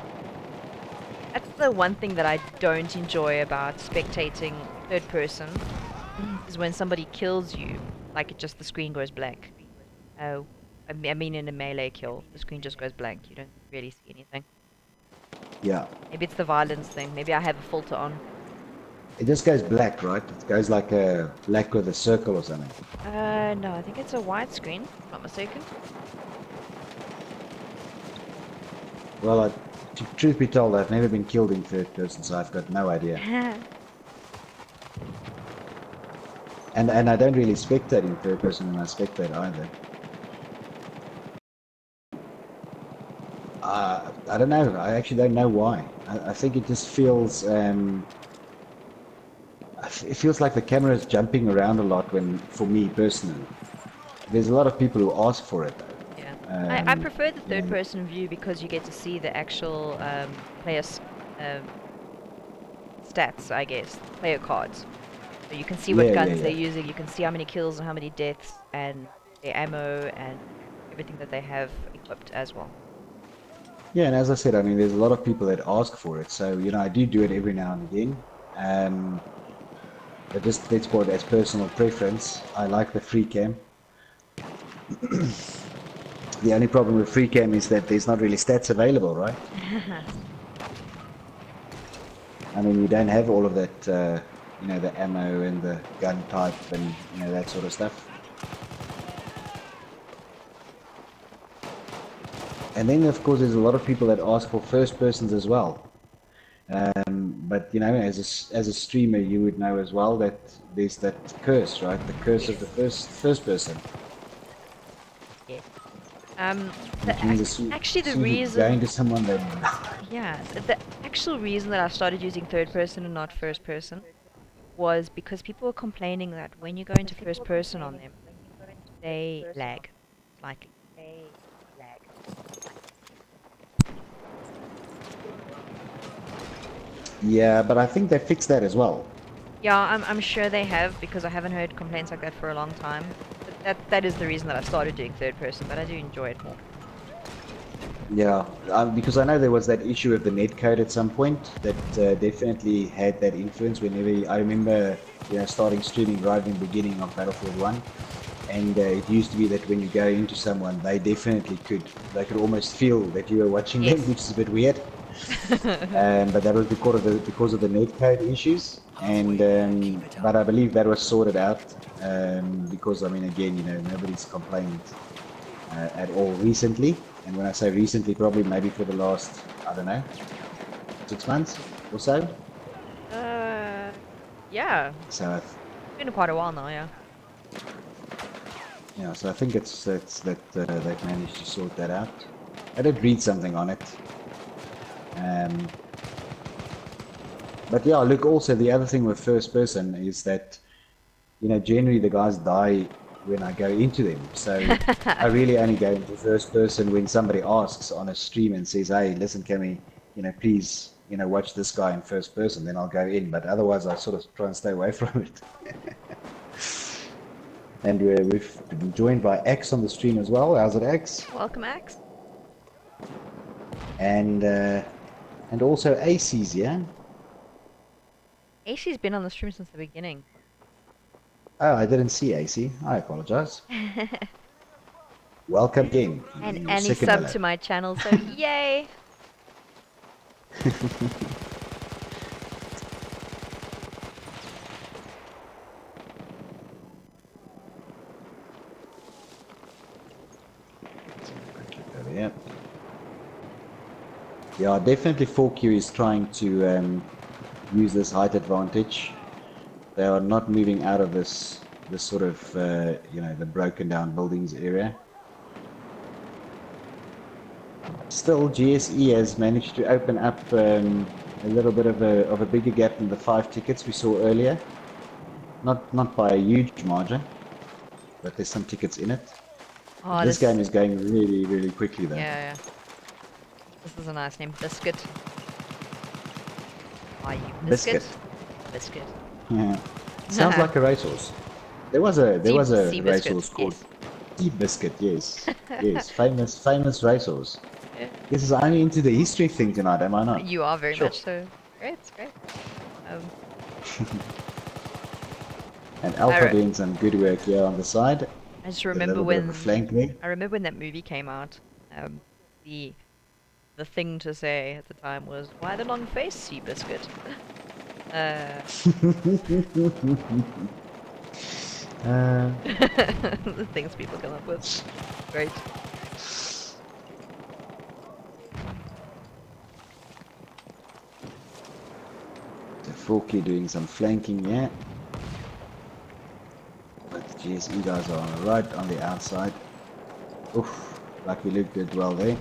That's the one thing that I don't enjoy about spectating third person, is when somebody kills you, Like it just the screen goes blank. I mean in a melee kill, the screen just goes blank. You don't really see anything. Yeah. Maybe it's the violence thing. Maybe I have a filter on. It just goes black, right? It goes like a black with a circle or something. No, I think it's a white screen. If I'm not mistaken. Well, truth be told, I've never been killed in third person, so I've got no idea. And I don't really spectate in third person when I spectate either. I don't know. I actually don't know why. I think it just feels. It feels like the camera is jumping around a lot for me personally. There's a lot of people who ask for it though. Yeah. I prefer the third person view because you get to see the actual player's stats, I guess, player cards. So you can see what guns they're using, you can see how many kills and how many deaths and their ammo and everything that they have equipped as well. Yeah, and as I said, I mean, there's a lot of people that ask for it, so I do it every now and again. But just let's call it as personal preference. I like the free cam. The only problem with free cam is that there's not really stats available, right? I mean, you don't have all of that, the ammo and the gun type and that sort of stuff. And then, of course, there's a lot of people that ask for first persons as well. But as a streamer, you would know as well that there's that curse, right? The curse of the first person. Yeah. Actually, the reason going to someone that the actual reason that I started using third person and not first person was because people were complaining that when you go into first person on them, they lag slightly. Yeah, but I think they fixed that as well. Yeah, I'm sure they have because I haven't heard complaints like that for a long time. But that is the reason that I started doing third person, but I do enjoy it more. Yeah, because I know there was that issue of the netcode at some point that definitely had that influence. I remember starting streaming right in the beginning of Battlefield 1, and it used to be that when you go into someone, they could almost feel that you were watching them, which is a bit weird. But that was because of the netcode issues, and but I believe that was sorted out because I mean again nobody's complained at all recently, and when I say recently, probably maybe for the last, I don't know, 6 months or so. Yeah. So it's been quite a while now, yeah. Yeah, so I think it's that they've managed to sort that out. I did read something on it. But yeah, look, also the other thing with first person is that, generally the guys die when I go into them. So I really only go into first person when somebody asks on a stream and says, hey, listen, can we, please, watch this guy in first person, then I'll go in. But otherwise I sort of try and stay away from it. And we've been joined by X on the stream as well. How's it, X? Welcome, X. And also AC's, yeah? AC's been on the stream since the beginning. Oh, I didn't see AC. I apologize. Welcome again. And he subbed to my channel, so yay! Yeah, definitely 4Q is trying to use this height advantage. They are not moving out of this sort of the broken down buildings area. Still, GSE has managed to open up a little bit of a bigger gap than the 5 tickets we saw earlier. Not by a huge margin, but there's some tickets in it. Oh, this game is going really, really quickly though. Yeah. This is a nice name, Biscuit. Are you Biscuit? Biscuit. Yeah. Sounds like a racehorse. There was a racehorse called Sea Biscuit. Yes, yes, famous racehorse. Yeah. This is only into the history thing tonight, am I not? You are very much so. Great, it's great. And Alpha re- doing some good work here on the side. I just A remember little bit of a when flank there. I remember when that movie came out. Um, the the thing to say at the time was, "Why the long face, Seabiscuit?" Uh, Uh, the things people come up with. Great. so Forky doing some flanking here. But the GSE guys are on the right, on the outside. Oof, Lucky Luke did well there.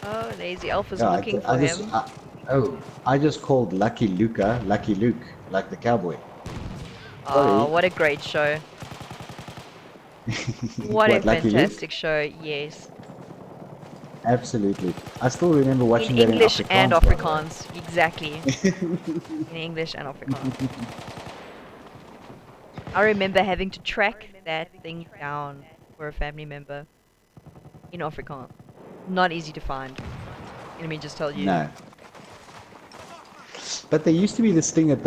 Oh, Lazy Alpha's Yeah, looking for him. I just called Lucky Luca Lucky Luke, like the cowboy. Oh, Sorry. what a great show. What a What, Lucky Luke? fantastic show, yes. Absolutely. I still remember In watching that in English and Afrikaans, by the way. Afrikaans, exactly. In English and Afrikaans. I remember having to track that thing down for a family member in Afrikaans. Not easy to find. Let me just tell you. No. But there used to be this thing that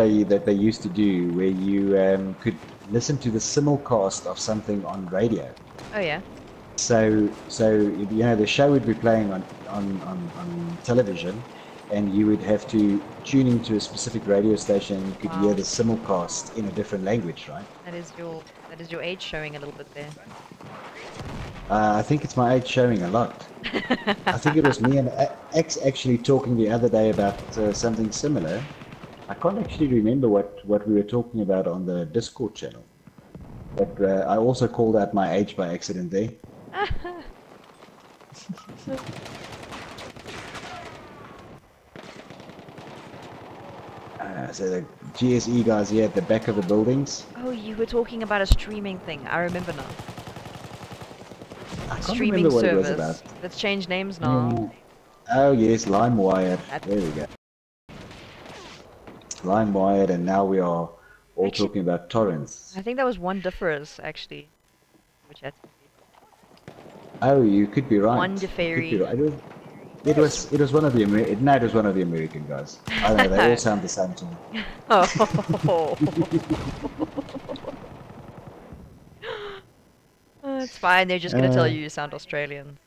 they used to do where you could listen to the simulcast of something on radio. Oh yeah. So you know the show would be playing on television, and you would have to tune into a specific radio station, and you could hear Wow. the simulcast in a different language, right? That is your age showing a little bit there. I think it's my age showing a lot. I think it was me and X actually talking the other day about something similar. I can't actually remember what we were talking about on the Discord channel. But I also called out my age by accident there. So the GSE guys here at the back of the buildings. Oh, you were talking about a streaming thing. I remember now. I can't Streaming remember what it was service. about. Let's change names now. Oh yes, LimeWire. That- There we go. LimeWire, and now we are all Actually- talking about torrents. I think that was one difference actually. Which had Oh, you could be right. One You could Defairy. be right. It was one of the no, it was one of the American guys. I don't know, they all sound the same to me. Oh. It's fine. They're just gonna tell you sound Australian.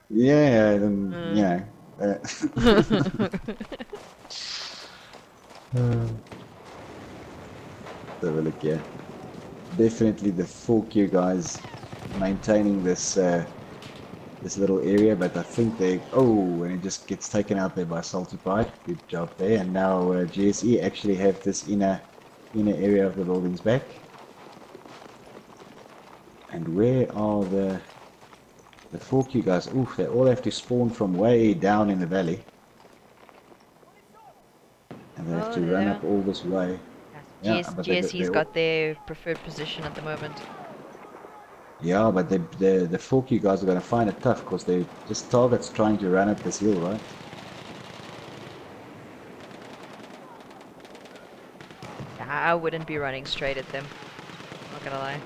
Yeah, you know. Let's have a look here. Definitely the 4Q guys maintaining this this little area, but I think and it just gets taken out there by Salty Pie. Good job there. And now GSE actually have this inner area of the buildings back. And where are the 4Q guys? Oof, they all have to spawn from way down in the valley. And they have to run up all this way. Yeah, but GSE's got their preferred position at the moment. Yeah, but the 4Q guys are going to find it tough because they're just targets trying to run up this hill, right? I wouldn't be running straight at them. Not gonna lie.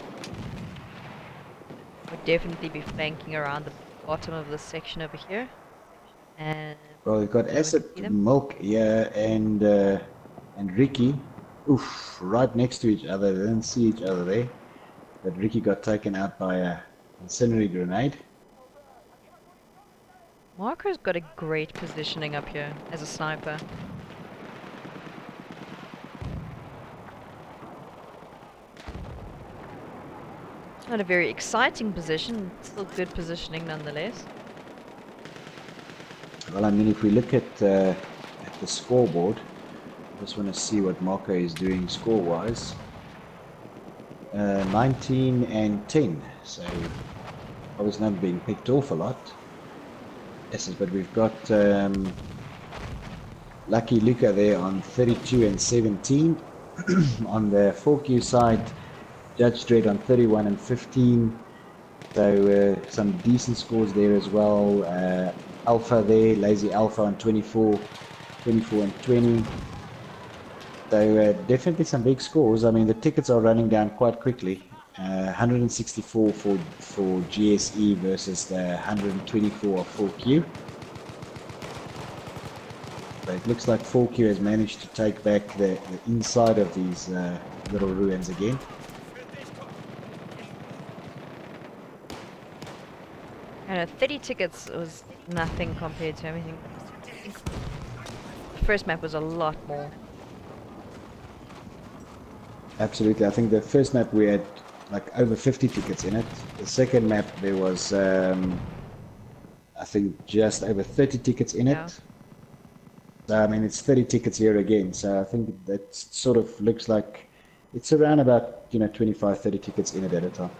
Would definitely be flanking around the bottom of this section over here. And Well, we've got Acid, Milk, yeah, and Ricky. Oof, right next to each other. They didn't see each other there. But Ricky got taken out by a incendiary grenade. Marco's got a great positioning up here as a sniper. It's not a very exciting position, still good positioning nonetheless. Well, I mean, if we look at the scoreboard, I just want to see what Marco is doing score-wise. 19 and 10, so I was not being picked off a lot. Yes, but we've got Lucky Luca there on 32 and 17. On the 4Q side, Judge Dredd on 31 and 15. So some decent scores there as well. Alpha there, Lazy Alpha on 24 and 20. So definitely some big scores. I mean, the tickets are running down quite quickly. 164 for GSE versus the 124 of 4Q. But it looks like 4Q has managed to take back the inside of these little ruins again. I know 30 tickets was nothing compared to everything. I think the first map was a lot more. Absolutely. I think the first map we had like over 50 tickets in it. The second map there was I think just over 30 tickets in Yeah. it. So, I mean, it's 30 tickets here again. So I think that sort of looks like it's around about, 25, 30 tickets in it at a time.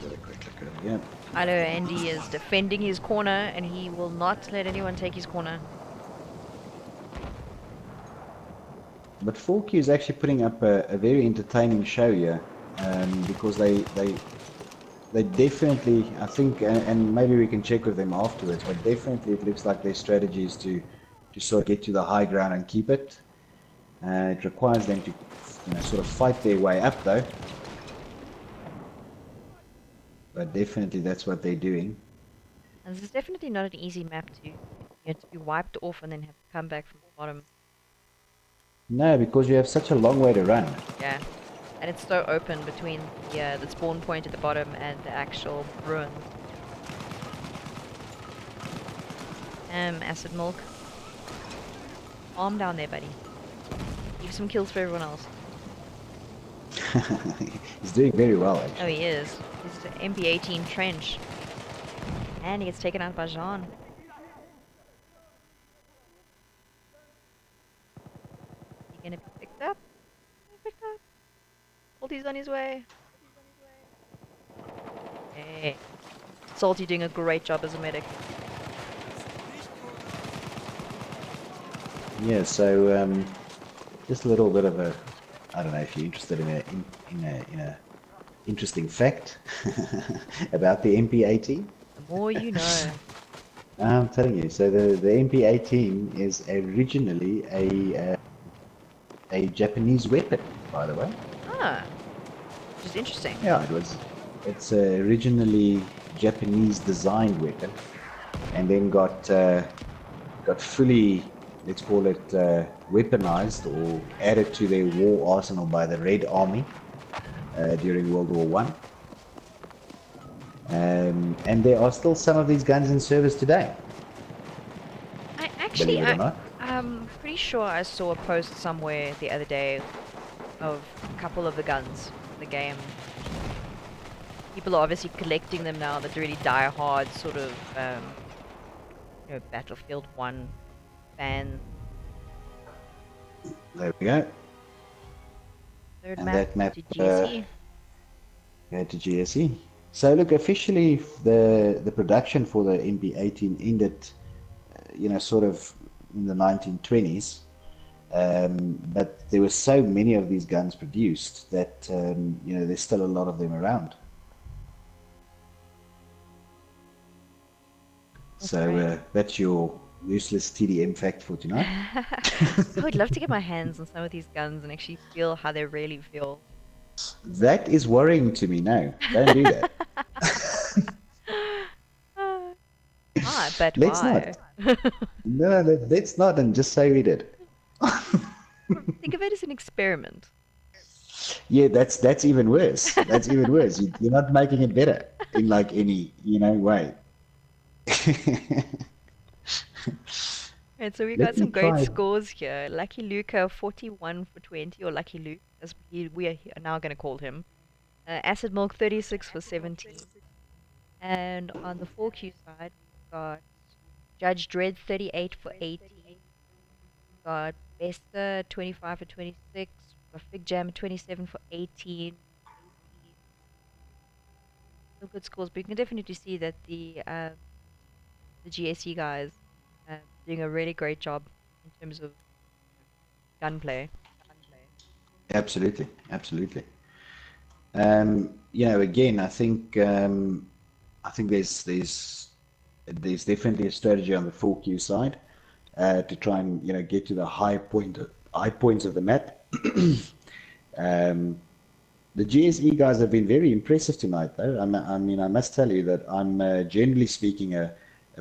Very quick look over here. I know Andy is defending his corner and he will not let anyone take his corner. But 4Q is actually putting up a very entertaining show here, because they definitely, I think, and maybe we can check with them afterwards, but definitely it looks like their strategy is to sort of get to the high ground and keep it. It requires them to, sort of fight their way up though. But definitely that's what they're doing. And this is definitely not an easy map to. You have to be wiped off and then have to come back from the bottom. No, because you have such a long way to run. Yeah. And it's so open between the spawn point at the bottom and the actual ruins. Acid milk. Arm down there, buddy. Leave some kills for everyone else. He's doing very well, actually. Oh, he is. He's an MP18 trench. And he gets taken out by Jean. He gonna be picked up? Picked up. Salty's on his way. Hey. Salty doing a great job as a medic. Yeah, so just a little bit of a, I don't know if you're interested in a interesting fact about the MP18. The more you know. I'm telling you, so the MP18 is originally a Japanese weapon, by the way. Ah. Which is interesting. Yeah, it's originally Japanese designed weapon, and then got fully, let's call it, weaponized or added to their war arsenal by the Red Army during World War One. And there are still some of these guns in service today. I'm pretty sure I saw a post somewhere the other day of a couple of the guns in the game. People are obviously collecting them now. That really die-hard sort of, Battlefield 1 fans. There we go. Third And map, that map to GSE. To GSE. So look, officially the production for the MP18 ended, sort of in the 1920s. But there were so many of these guns produced that there's still a lot of them around. So that's your useless TDM fact for tonight. I would love to get my hands on some of these guns and actually feel how they really feel. That is worrying to me now. Don't do that. But let's why? not. No, let's not, and just say we did. Think of it as an experiment. Yeah, that's even worse. That's even worse. You're not making it better in like any way. Right, so we Let got me some great try. scores here. Lucky Luca 41 for 20, or Lucky Luke, as we are now going to call him. Acid Milk 36 for 17. And on the 4Q side, we've got Judge Dredd 38 for 18. We've got Bester 25 for 26. We've got Fig Jam 27 for 18. Some good scores, but you can definitely see that the GSE guys doing a really great job in terms of gunplay. Absolutely, absolutely. Again, I think there's definitely a strategy on the 4Q side. to try and get to the high points of the map. um, the GSE guys have been very impressive tonight, though. I mean, I must tell you that I'm generally speaking a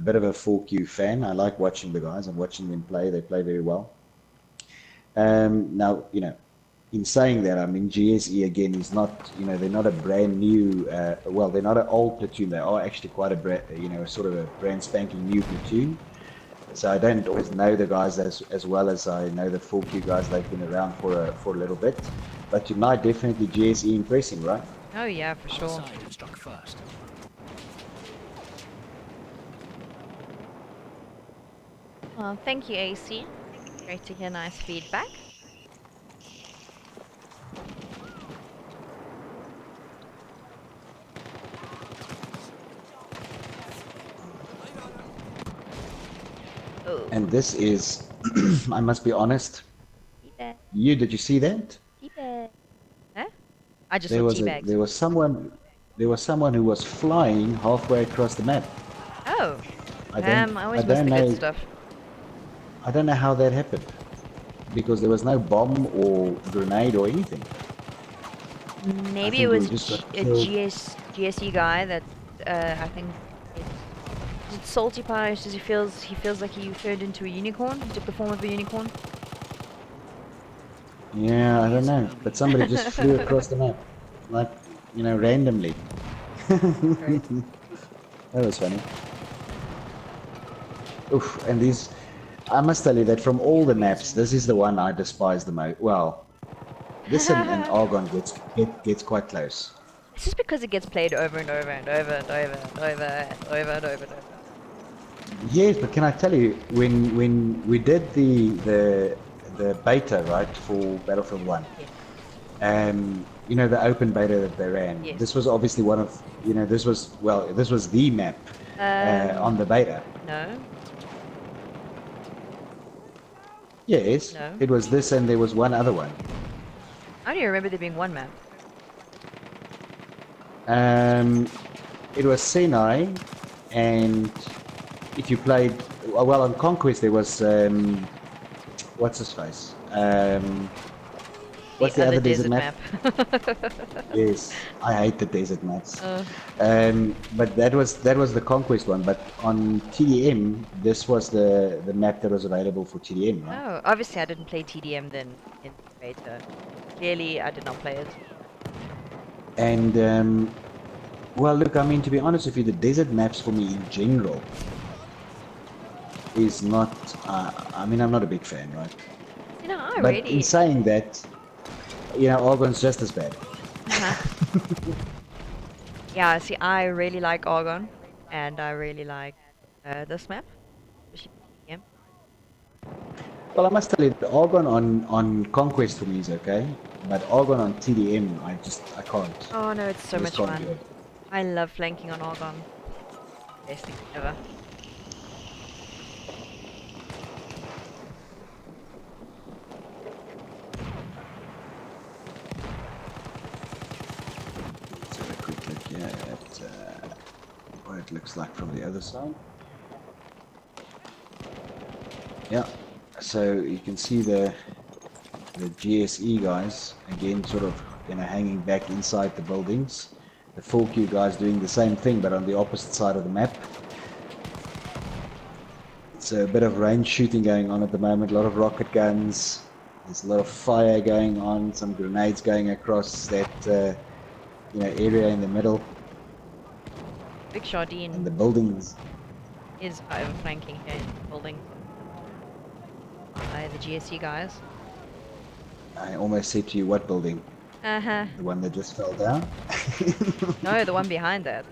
bit of a 4Q fan. I like watching the guys and watching them play. They play very well. Now, in saying that, I mean, GSE again is not, they're not a brand new, well, they're not an old platoon. They are actually quite sort of a brand spanking new platoon. So I don't always know the guys as well as I know the 4Q guys. They've been around for a little bit. But tonight, definitely GSE impressing, right? Oh yeah, for Our sure. side have struck first. Well, thank you, AC. Great to hear nice feedback. Oh, And this is, I must be honest, keep it, did you see that? keep it. Huh? I just There saw was teabags. there was someone who was flying halfway across the map. Oh, I damn, I I always miss don't the good know stuff. I don't know how that happened because there was no bomb or grenade or anything. I Maybe it think we was just got a killed. GSE guy that I think it's salty pie. Just he feels like he turned into a unicorn. He took the form of a unicorn. Yeah, I don't know, but somebody just flew across the map, like randomly. Right. That was funny. Oof, and these, I must tell you that from all the maps, this is the one I despise the most. Well, this and Argon gets quite close. It's just because it gets played over and over and over and over and over and over and over and over. Yes, but can I tell you, when we did the beta, right, for Battlefield 1, Yeah. the open beta that they ran, Yes. this was obviously one of, this was the map on the beta. No, Yes, no. it was this and there was one other one. I don't even remember there being one map. It was Sinai, and if you played, well, on Conquest there was, what's his face? What's the other other desert map? map. Yes, I hate the desert maps. Uh, But that was the Conquest one. But on TDM, this was the map that was available for TDM, right? oh, obviously I didn't play TDM then in beta. Clearly I did not play it. And well, look, I mean, to be honest with you, the desert maps for me in general is not. I mean, I'm not a big fan, right? You know, I But in really. saying that, Argon's just as bad. Yeah, see, I really like Argon, and I really like this map. Especially TDM. Well, I must tell you, the Argon on Conquest for me is okay, but Argon on TDM, I can't. Oh no, it's so I much just can't do fun. it. I love flanking on Argon. Best thing ever. Let's have a quick look here at what it looks like from the other side. Yeah, so you can see the GSE guys again, sort of hanging back inside the buildings. The 4Q guys doing the same thing, but on the opposite side of the map. It's a bit of range shooting going on at the moment. A lot of rocket guns. There's a lot of fire going on. Some grenades going across that area in the middle. Big And Shardine the buildings. is flanking here in the building by the GSC guys. I almost said to you, what building? Uh-huh. The one that just fell down? No, the one behind that.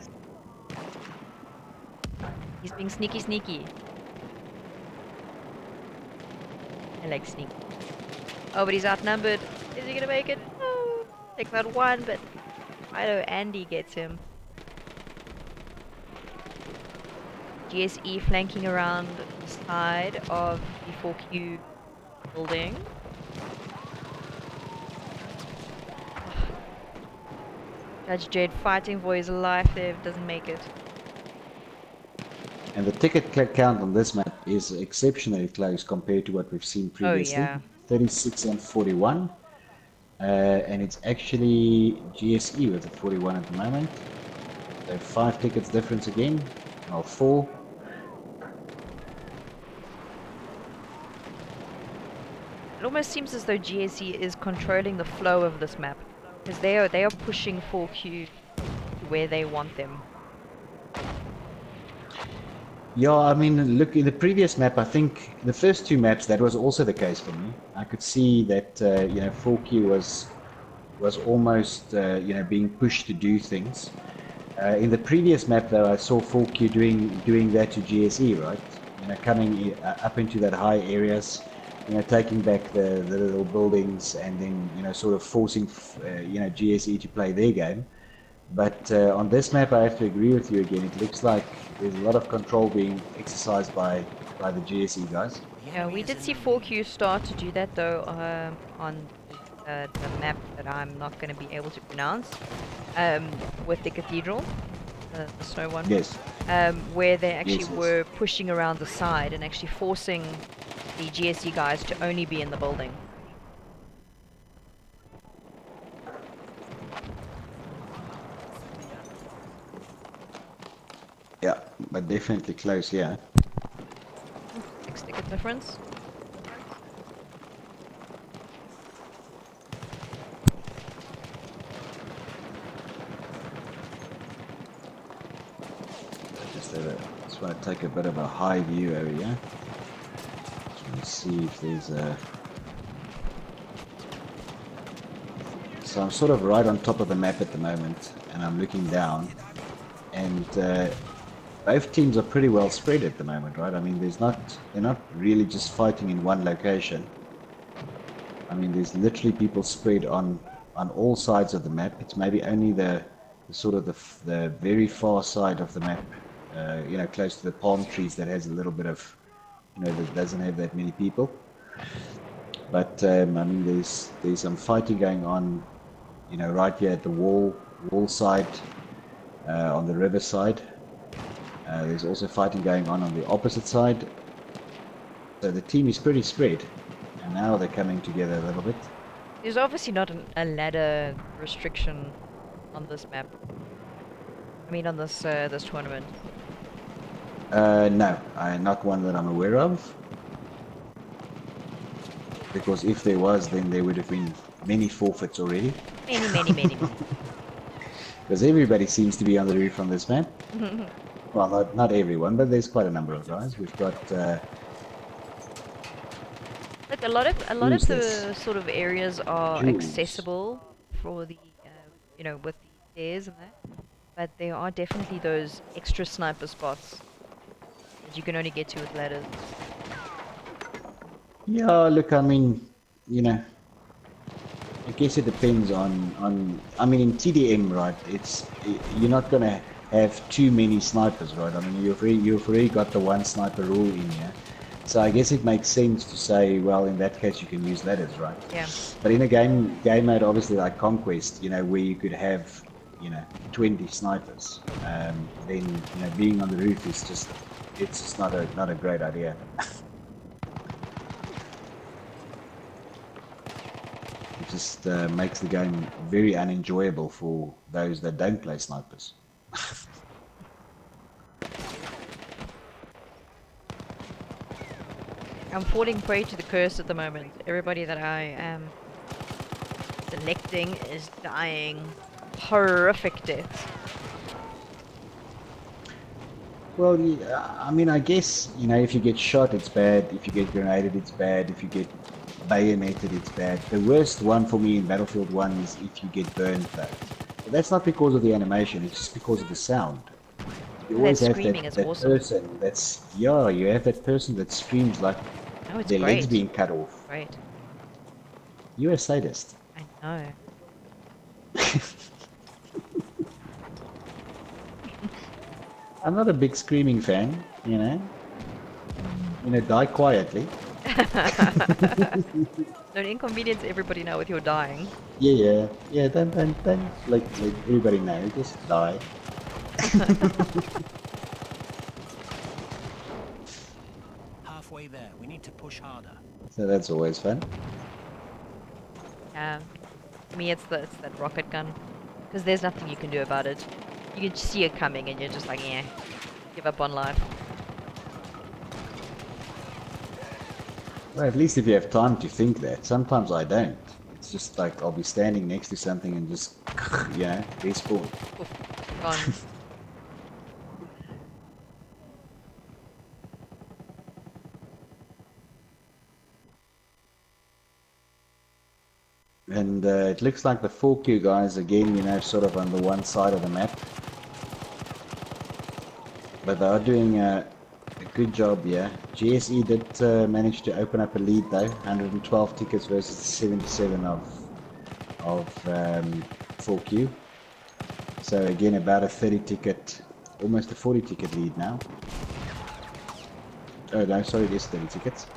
He's being sneaky. I like sneak. Oh, but he's outnumbered. Is he gonna make it? No. Take that one, but I know Andy gets him. GSE flanking around the side of the 4Q building. Judge Jade fighting for his life there, doesn't make it. And the ticket count on this map is exceptionally close compared to what we've seen Oh previously. yeah. 36 and 41. And it's actually GSE with the 41 at the moment. So 5 tickets difference again. Well, 4. It almost seems as though GSE is controlling the flow of this map, because they are pushing 4Q to where they want them. Yeah, I mean, look, in the previous map, I think the first 2 maps, that was also the case for me. I could see that, 4Q was almost, being pushed to do things. In the previous map, though, I saw 4Q doing that to GSE, right? Coming up into that high areas, taking back the little buildings, and then, sort of forcing, GSE to play their game. But on this map, I have to agree with you again. It looks like there's a lot of control being exercised by the GSE guys. Yeah, we did see 4Q start to do that though on the map that I'm not going to be able to pronounce, with the cathedral, the snow one. Yes. Where they actually Yes. were pushing around the side and actually forcing the GSE guys to only be in the building. Yeah, but definitely close, yeah. 6 ticket difference. Just want to take a bit of a high view over here. Just want to see if there's a... So I'm sort of right on top of the map at the moment, and I'm looking down, and both teams are pretty well spread at the moment, right? I mean, they're not really just fighting in one location. I mean, there's literally people spread on all sides of the map. It's maybe only the very far side of the map, close to the palm trees, that has a little bit of, that doesn't have that many people. But I mean, there's some fighting going on, right here at the wall side, on the river side. There's also fighting going on the opposite side. So the team is pretty spread, and now they're coming together a little bit. There's obviously not a ladder restriction on this map. I mean, on this this tournament. No, not one that I'm aware of. Because if there was, then there would have been many forfeits already. Many. Because everybody seems to be on the roof on this map. Well, not everyone, but there's quite a number of guys. We've got... Look, a lot of the sort of areas are Jules. accessible for the, with the stairs and that. But there are definitely those extra sniper spots that you can only get to with ladders. Yeah, look, I mean, I guess it depends on I mean, in TDM, right, you're not going to have too many snipers, right? I mean, you've already got the one sniper rule in here. So I guess it makes sense to say, well, in that case, you can use ladders, right? Yeah. But in a game mode, obviously, like Conquest, where you could have, 20 snipers, then, being on the roof is just, it's just not a great idea. It just makes the game very unenjoyable for those that don't play snipers. I'm falling prey to the curse at the moment. Everybody that I am selecting is dying horrific deaths. Well, yeah, I mean, I guess, if you get shot, it's bad. If you get grenaded, it's bad. If you get bayoneted, it's bad. The worst one for me in Battlefield 1 is if you get burned, though. But that's not because of the animation, it's just because of the sound. You always have that awesome. person that's, yeah, you have that person that screams like their legs being cut off. Great. You're a sadist. I know. I'm not a big screaming fan, die quietly. Don't inconvenience everybody now with your dying. Yeah, don't like everybody know, just die. halfway there. We need to push harder. So that's always fun. Yeah. For me, it's that rocket gun. Because there's nothing you can do about it. You can see it coming and you're just like, yeah, give up on life. Well, at least if you have time to think that. Sometimes I don't. It's just like I'll be standing next to something and just, you know, respawn. Oof, gone. And it looks like the 4Q guys, again, you know, sort of on the one side of the map. But they are doing a good job here. GSE did manage to open up a lead though. 112 tickets versus 77 of 4Q. So again, about a 30 ticket, almost a 40 ticket lead now. Oh no, sorry, it is 30 tickets.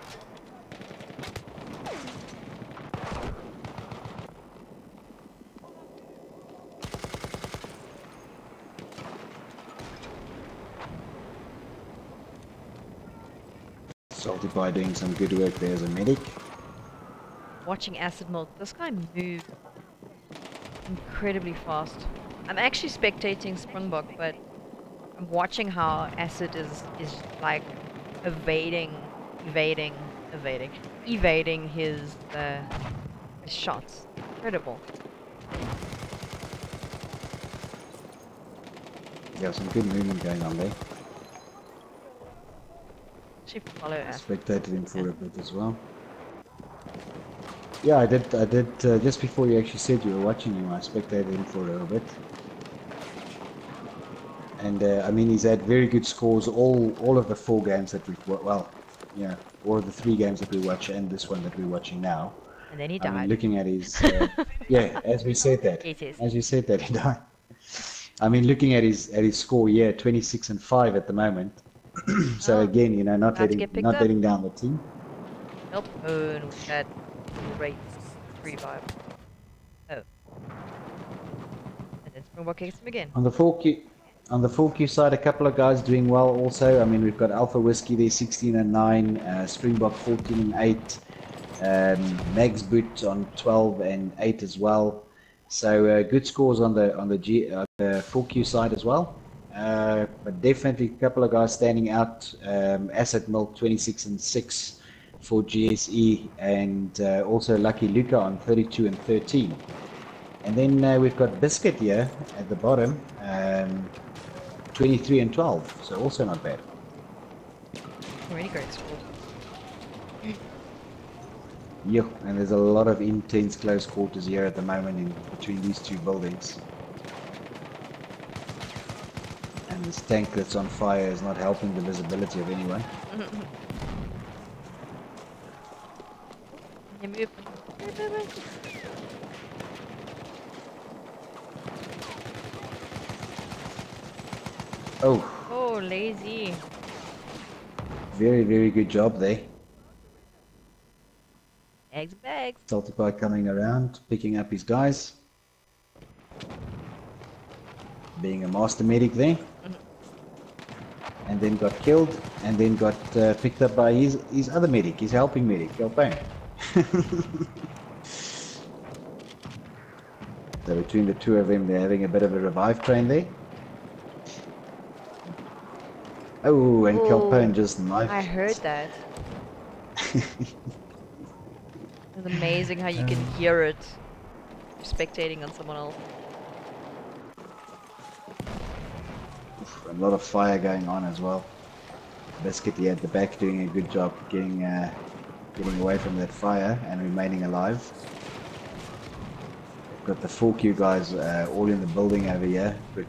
Salty Pie doing some good work there as a medic. Watching Acid Milk, this guy moves incredibly fast. I'm actually spectating Springbok, but I'm watching how Acid is like evading his shots. Incredible. Yeah, some good movement going on there. Actually follow Acid. Spectated him for a bit as well. Yeah, I did, just before you actually said you were watching him, I spectated him for a little bit. And, I mean, he's had very good scores all of the 4 games that we've, well, yeah, all of the 3 games that we watch and this one that we're watching now. And then he I mean, died. looking at his, yeah, as we said that. Yes, yes. As you said that, he died. I mean, looking at his score, yeah, 26-5 at the moment. So Oh, again, you know, not about to get picked up. letting down the team. Nope. Oh, and with that great revive. Oh. And then Springbok kicks him again. On the 4Q side, a couple of guys doing well also. I mean, we've got Alpha Whiskey there, 16-9, Springbok 14-8, Mags Boot on 12-8 as well. So good scores on the 4Q side as well. But definitely a couple of guys standing out. Acid Milk 26-6 for GSE, and also Lucky Luca on 32-13. And then we've got Biscuit here at the bottom, 23-12. So also not bad. Really great score. Yeah, and there's a lot of intense close quarters here at the moment in between these 2 buildings. And this tank that's on fire is not helping the visibility of anyone. You move. Oh, Oh, lazy. very, very good job there. Eggs, bags. Salty Pie coming around, picking up his guys. Being a master medic there. And then got killed, and then got picked up by his other medic, his helping medic, Kelpane. So between the 2 of them, they're having a bit of a revive train there. Oh, and Kelpane just knifed. I heard that. It's amazing how you can hear it spectating on someone else. A lot of fire going on as well. Biscuit here at the back doing a good job getting away from that fire and remaining alive. Got the 4Q guys all in the building over here, but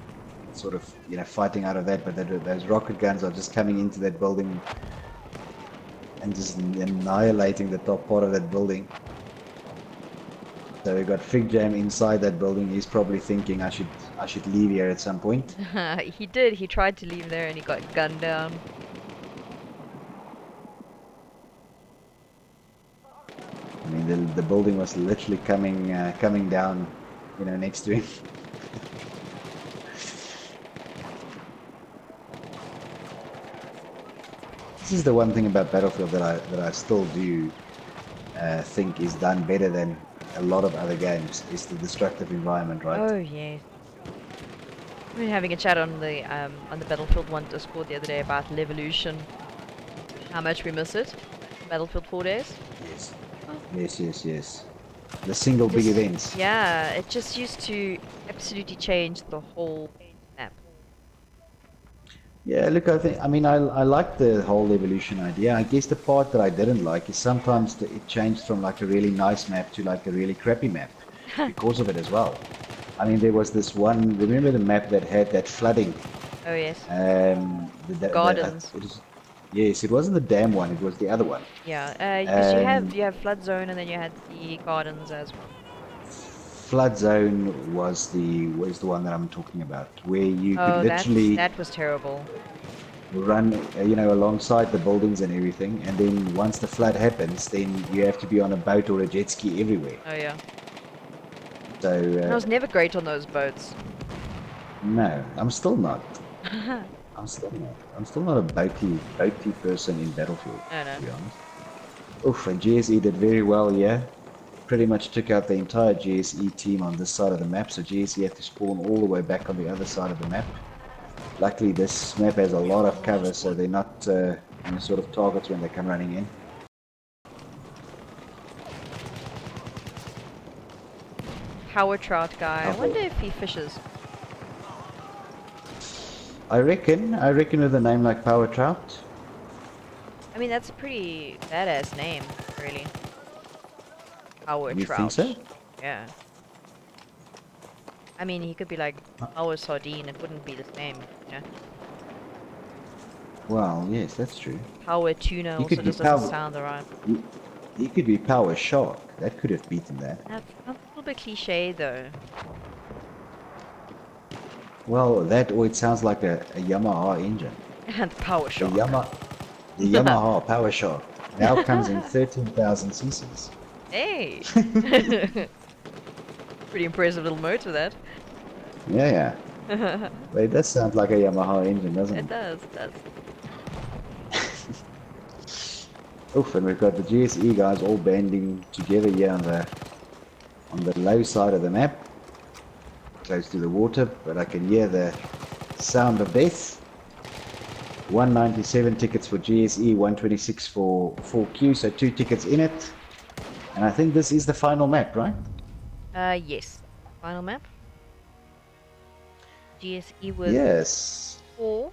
sort of, you know, fighting out of that. But those rocket guns are just coming into that building and just annihilating the top part of that building. So we got Fig Jam inside that building. He's probably thinking I should leave here at some point. He did. He tried to leave there and he got gunned down. I mean, the building was literally coming down, you know, next to him. this is the one thing about Battlefield that I still do think is done better than a lot of other games, is the destructive environment, right? Oh yes. We were having a chat on the Battlefield 1 Discord the other day about Levolution. How much we miss it. Battlefield 4 days. Yes. Yes, yes, yes. The single big Just, events. yeah, it just used to absolutely change the whole map. Yeah, look, I mean, I like the whole evolution idea. I guess the part that I didn't like is sometimes it changed from like a really nice map to like a really crappy map because of it as well. I mean, there was this one, remember the map that had that flooding? Oh yes. Gardens. Yes, it wasn't the dam one, it was the other one. Yeah, because Um, you have flood zone and then you had the gardens as well. Flood zone was the one that I'm talking about, where you could Oh, literally that was terrible. run, alongside the buildings and everything, and then once the flood happens, then you have to be on a boat or a jet ski everywhere. Oh yeah. So And I was never great on those boats. no, I'm still not. I'm still not. I'm still not a boaty person in Battlefield, I know. to be honest. Oof, and GSE did very well, yeah. Pretty much took out the entire GSE team on this side of the map, so GSE had to spawn all the way back on the other side of the map. Luckily, this map has a lot of cover, so they're not sort of targets when they come running in. Power trout guy. I wonder if he fishes. I reckon with a name like Power Trout. I mean, that's a pretty badass name, really. Power You trout. think so? Yeah. I mean, he could be like Power Sardine. It wouldn't be the same, you know. Well, yes, that's true. Power Tuna He also could be just doesn't sound right. He could be Power Shark. That could have beaten that. That's a little bit cliche, though. Well, that or it sounds like a Yamaha engine. And Power Shark. The Yamaha Power Shark now comes in 13,000 cc's. Hey! Pretty impressive little motor, that. Yeah, yeah. It does sound like a Yamaha engine, doesn't it? It does, it does. Oof, and we've got the GSE guys all banding together here on the low side of the map, close to the water, but I can hear the sound of death. 197 tickets for GSE, 126 for 4Q, so 2 tickets in it. And I think this is the final map, right? Yes. Final map. GSE was Yes. 4.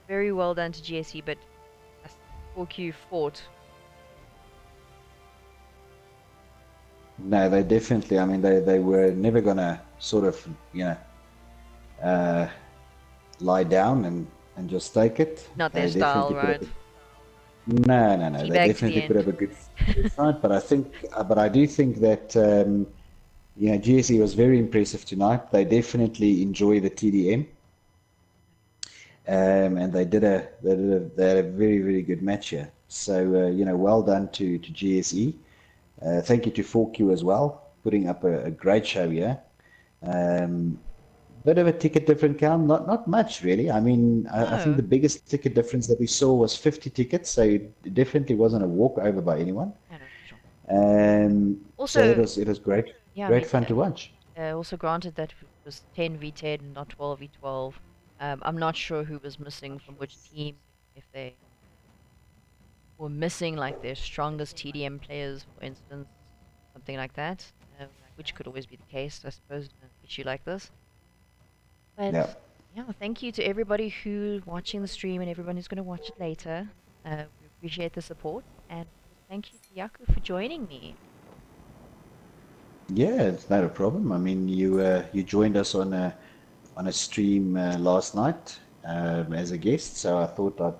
Very well done to GSE, but 4Q fought. No, they definitely, I mean, they were never going to sort of, lie down and just take it. Not their They style, definitely right? No. They Teabag to the definitely put up a good fight, but I do think that GSE was very impressive tonight. They definitely enjoy the TDM, and they had a very very good match here. So well done to GSE. Thank you to 4Q as well, putting up a great show here. Bit of a ticket difference count, not much really. I mean, I think the biggest ticket difference that we saw was 50 tickets, so it definitely wasn't a walkover by anyone. I know, sure. Also, so it was great, yeah, great fun to watch. Also granted that it was 10v10, not 12v12. I'm not sure who was missing from which team, if they were missing like their strongest TDM players, for instance, something like that, which could always be the case, I suppose, in an issue like this. But yeah, thank you to everybody who's watching the stream and everyone who's going to watch it later. We appreciate the support, and thank you to Yaku for joining me. Yeah, it's not a problem. I mean, you joined us on a stream last night as a guest, so I thought I'd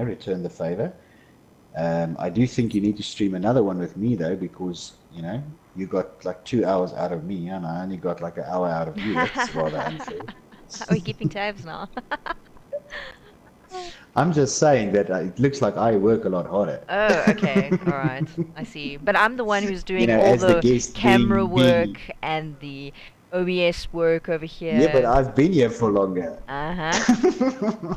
return the favor. I do think you need to stream another one with me though, because you got like 2 hours out of me, and I only got like an hour out of you. That's rather unfair. Are we keeping tabs now? I'm just saying that it looks like I work a lot harder. Oh, okay. All right. I see. But I'm the one who's You doing know, all as the the guest camera being. work and the OBS work over Yeah, but here. I've been here for longer. Uh-huh.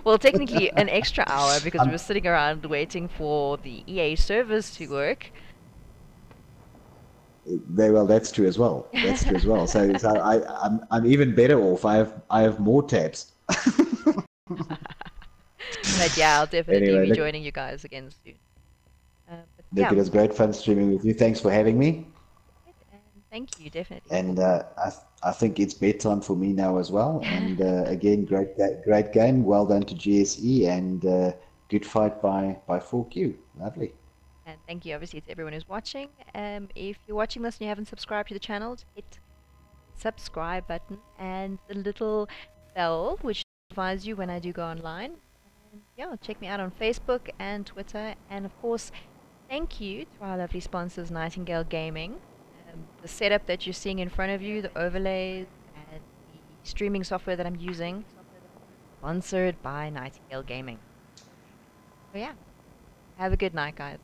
Well, technically an extra hour because we I'm, were sitting around waiting for the EA servers to work. well, that's true as well. That's true as well. I'm even better off. I have more tabs. But yeah, I'll definitely Anyway, be look, joining you guys again soon. But it yeah, was great fun streaming with you. Thanks for having me. and thank you definitely for. And I think it's bedtime for me now as well. And again, great game. Well done to GSE and good fight by 4Q. Lovely. And thank you obviously to everyone who's watching. If you're watching this and you haven't subscribed to the channel, hit subscribe button and the little bell which notifies you when I do go online. And yeah, check me out on Facebook and Twitter. And of course, thank you to our lovely sponsors, Nightingale Gaming. The setup that you're seeing in front of you, the overlays, and the streaming software that I'm using, sponsored by Nightingale Gaming. So yeah, have a good night, guys.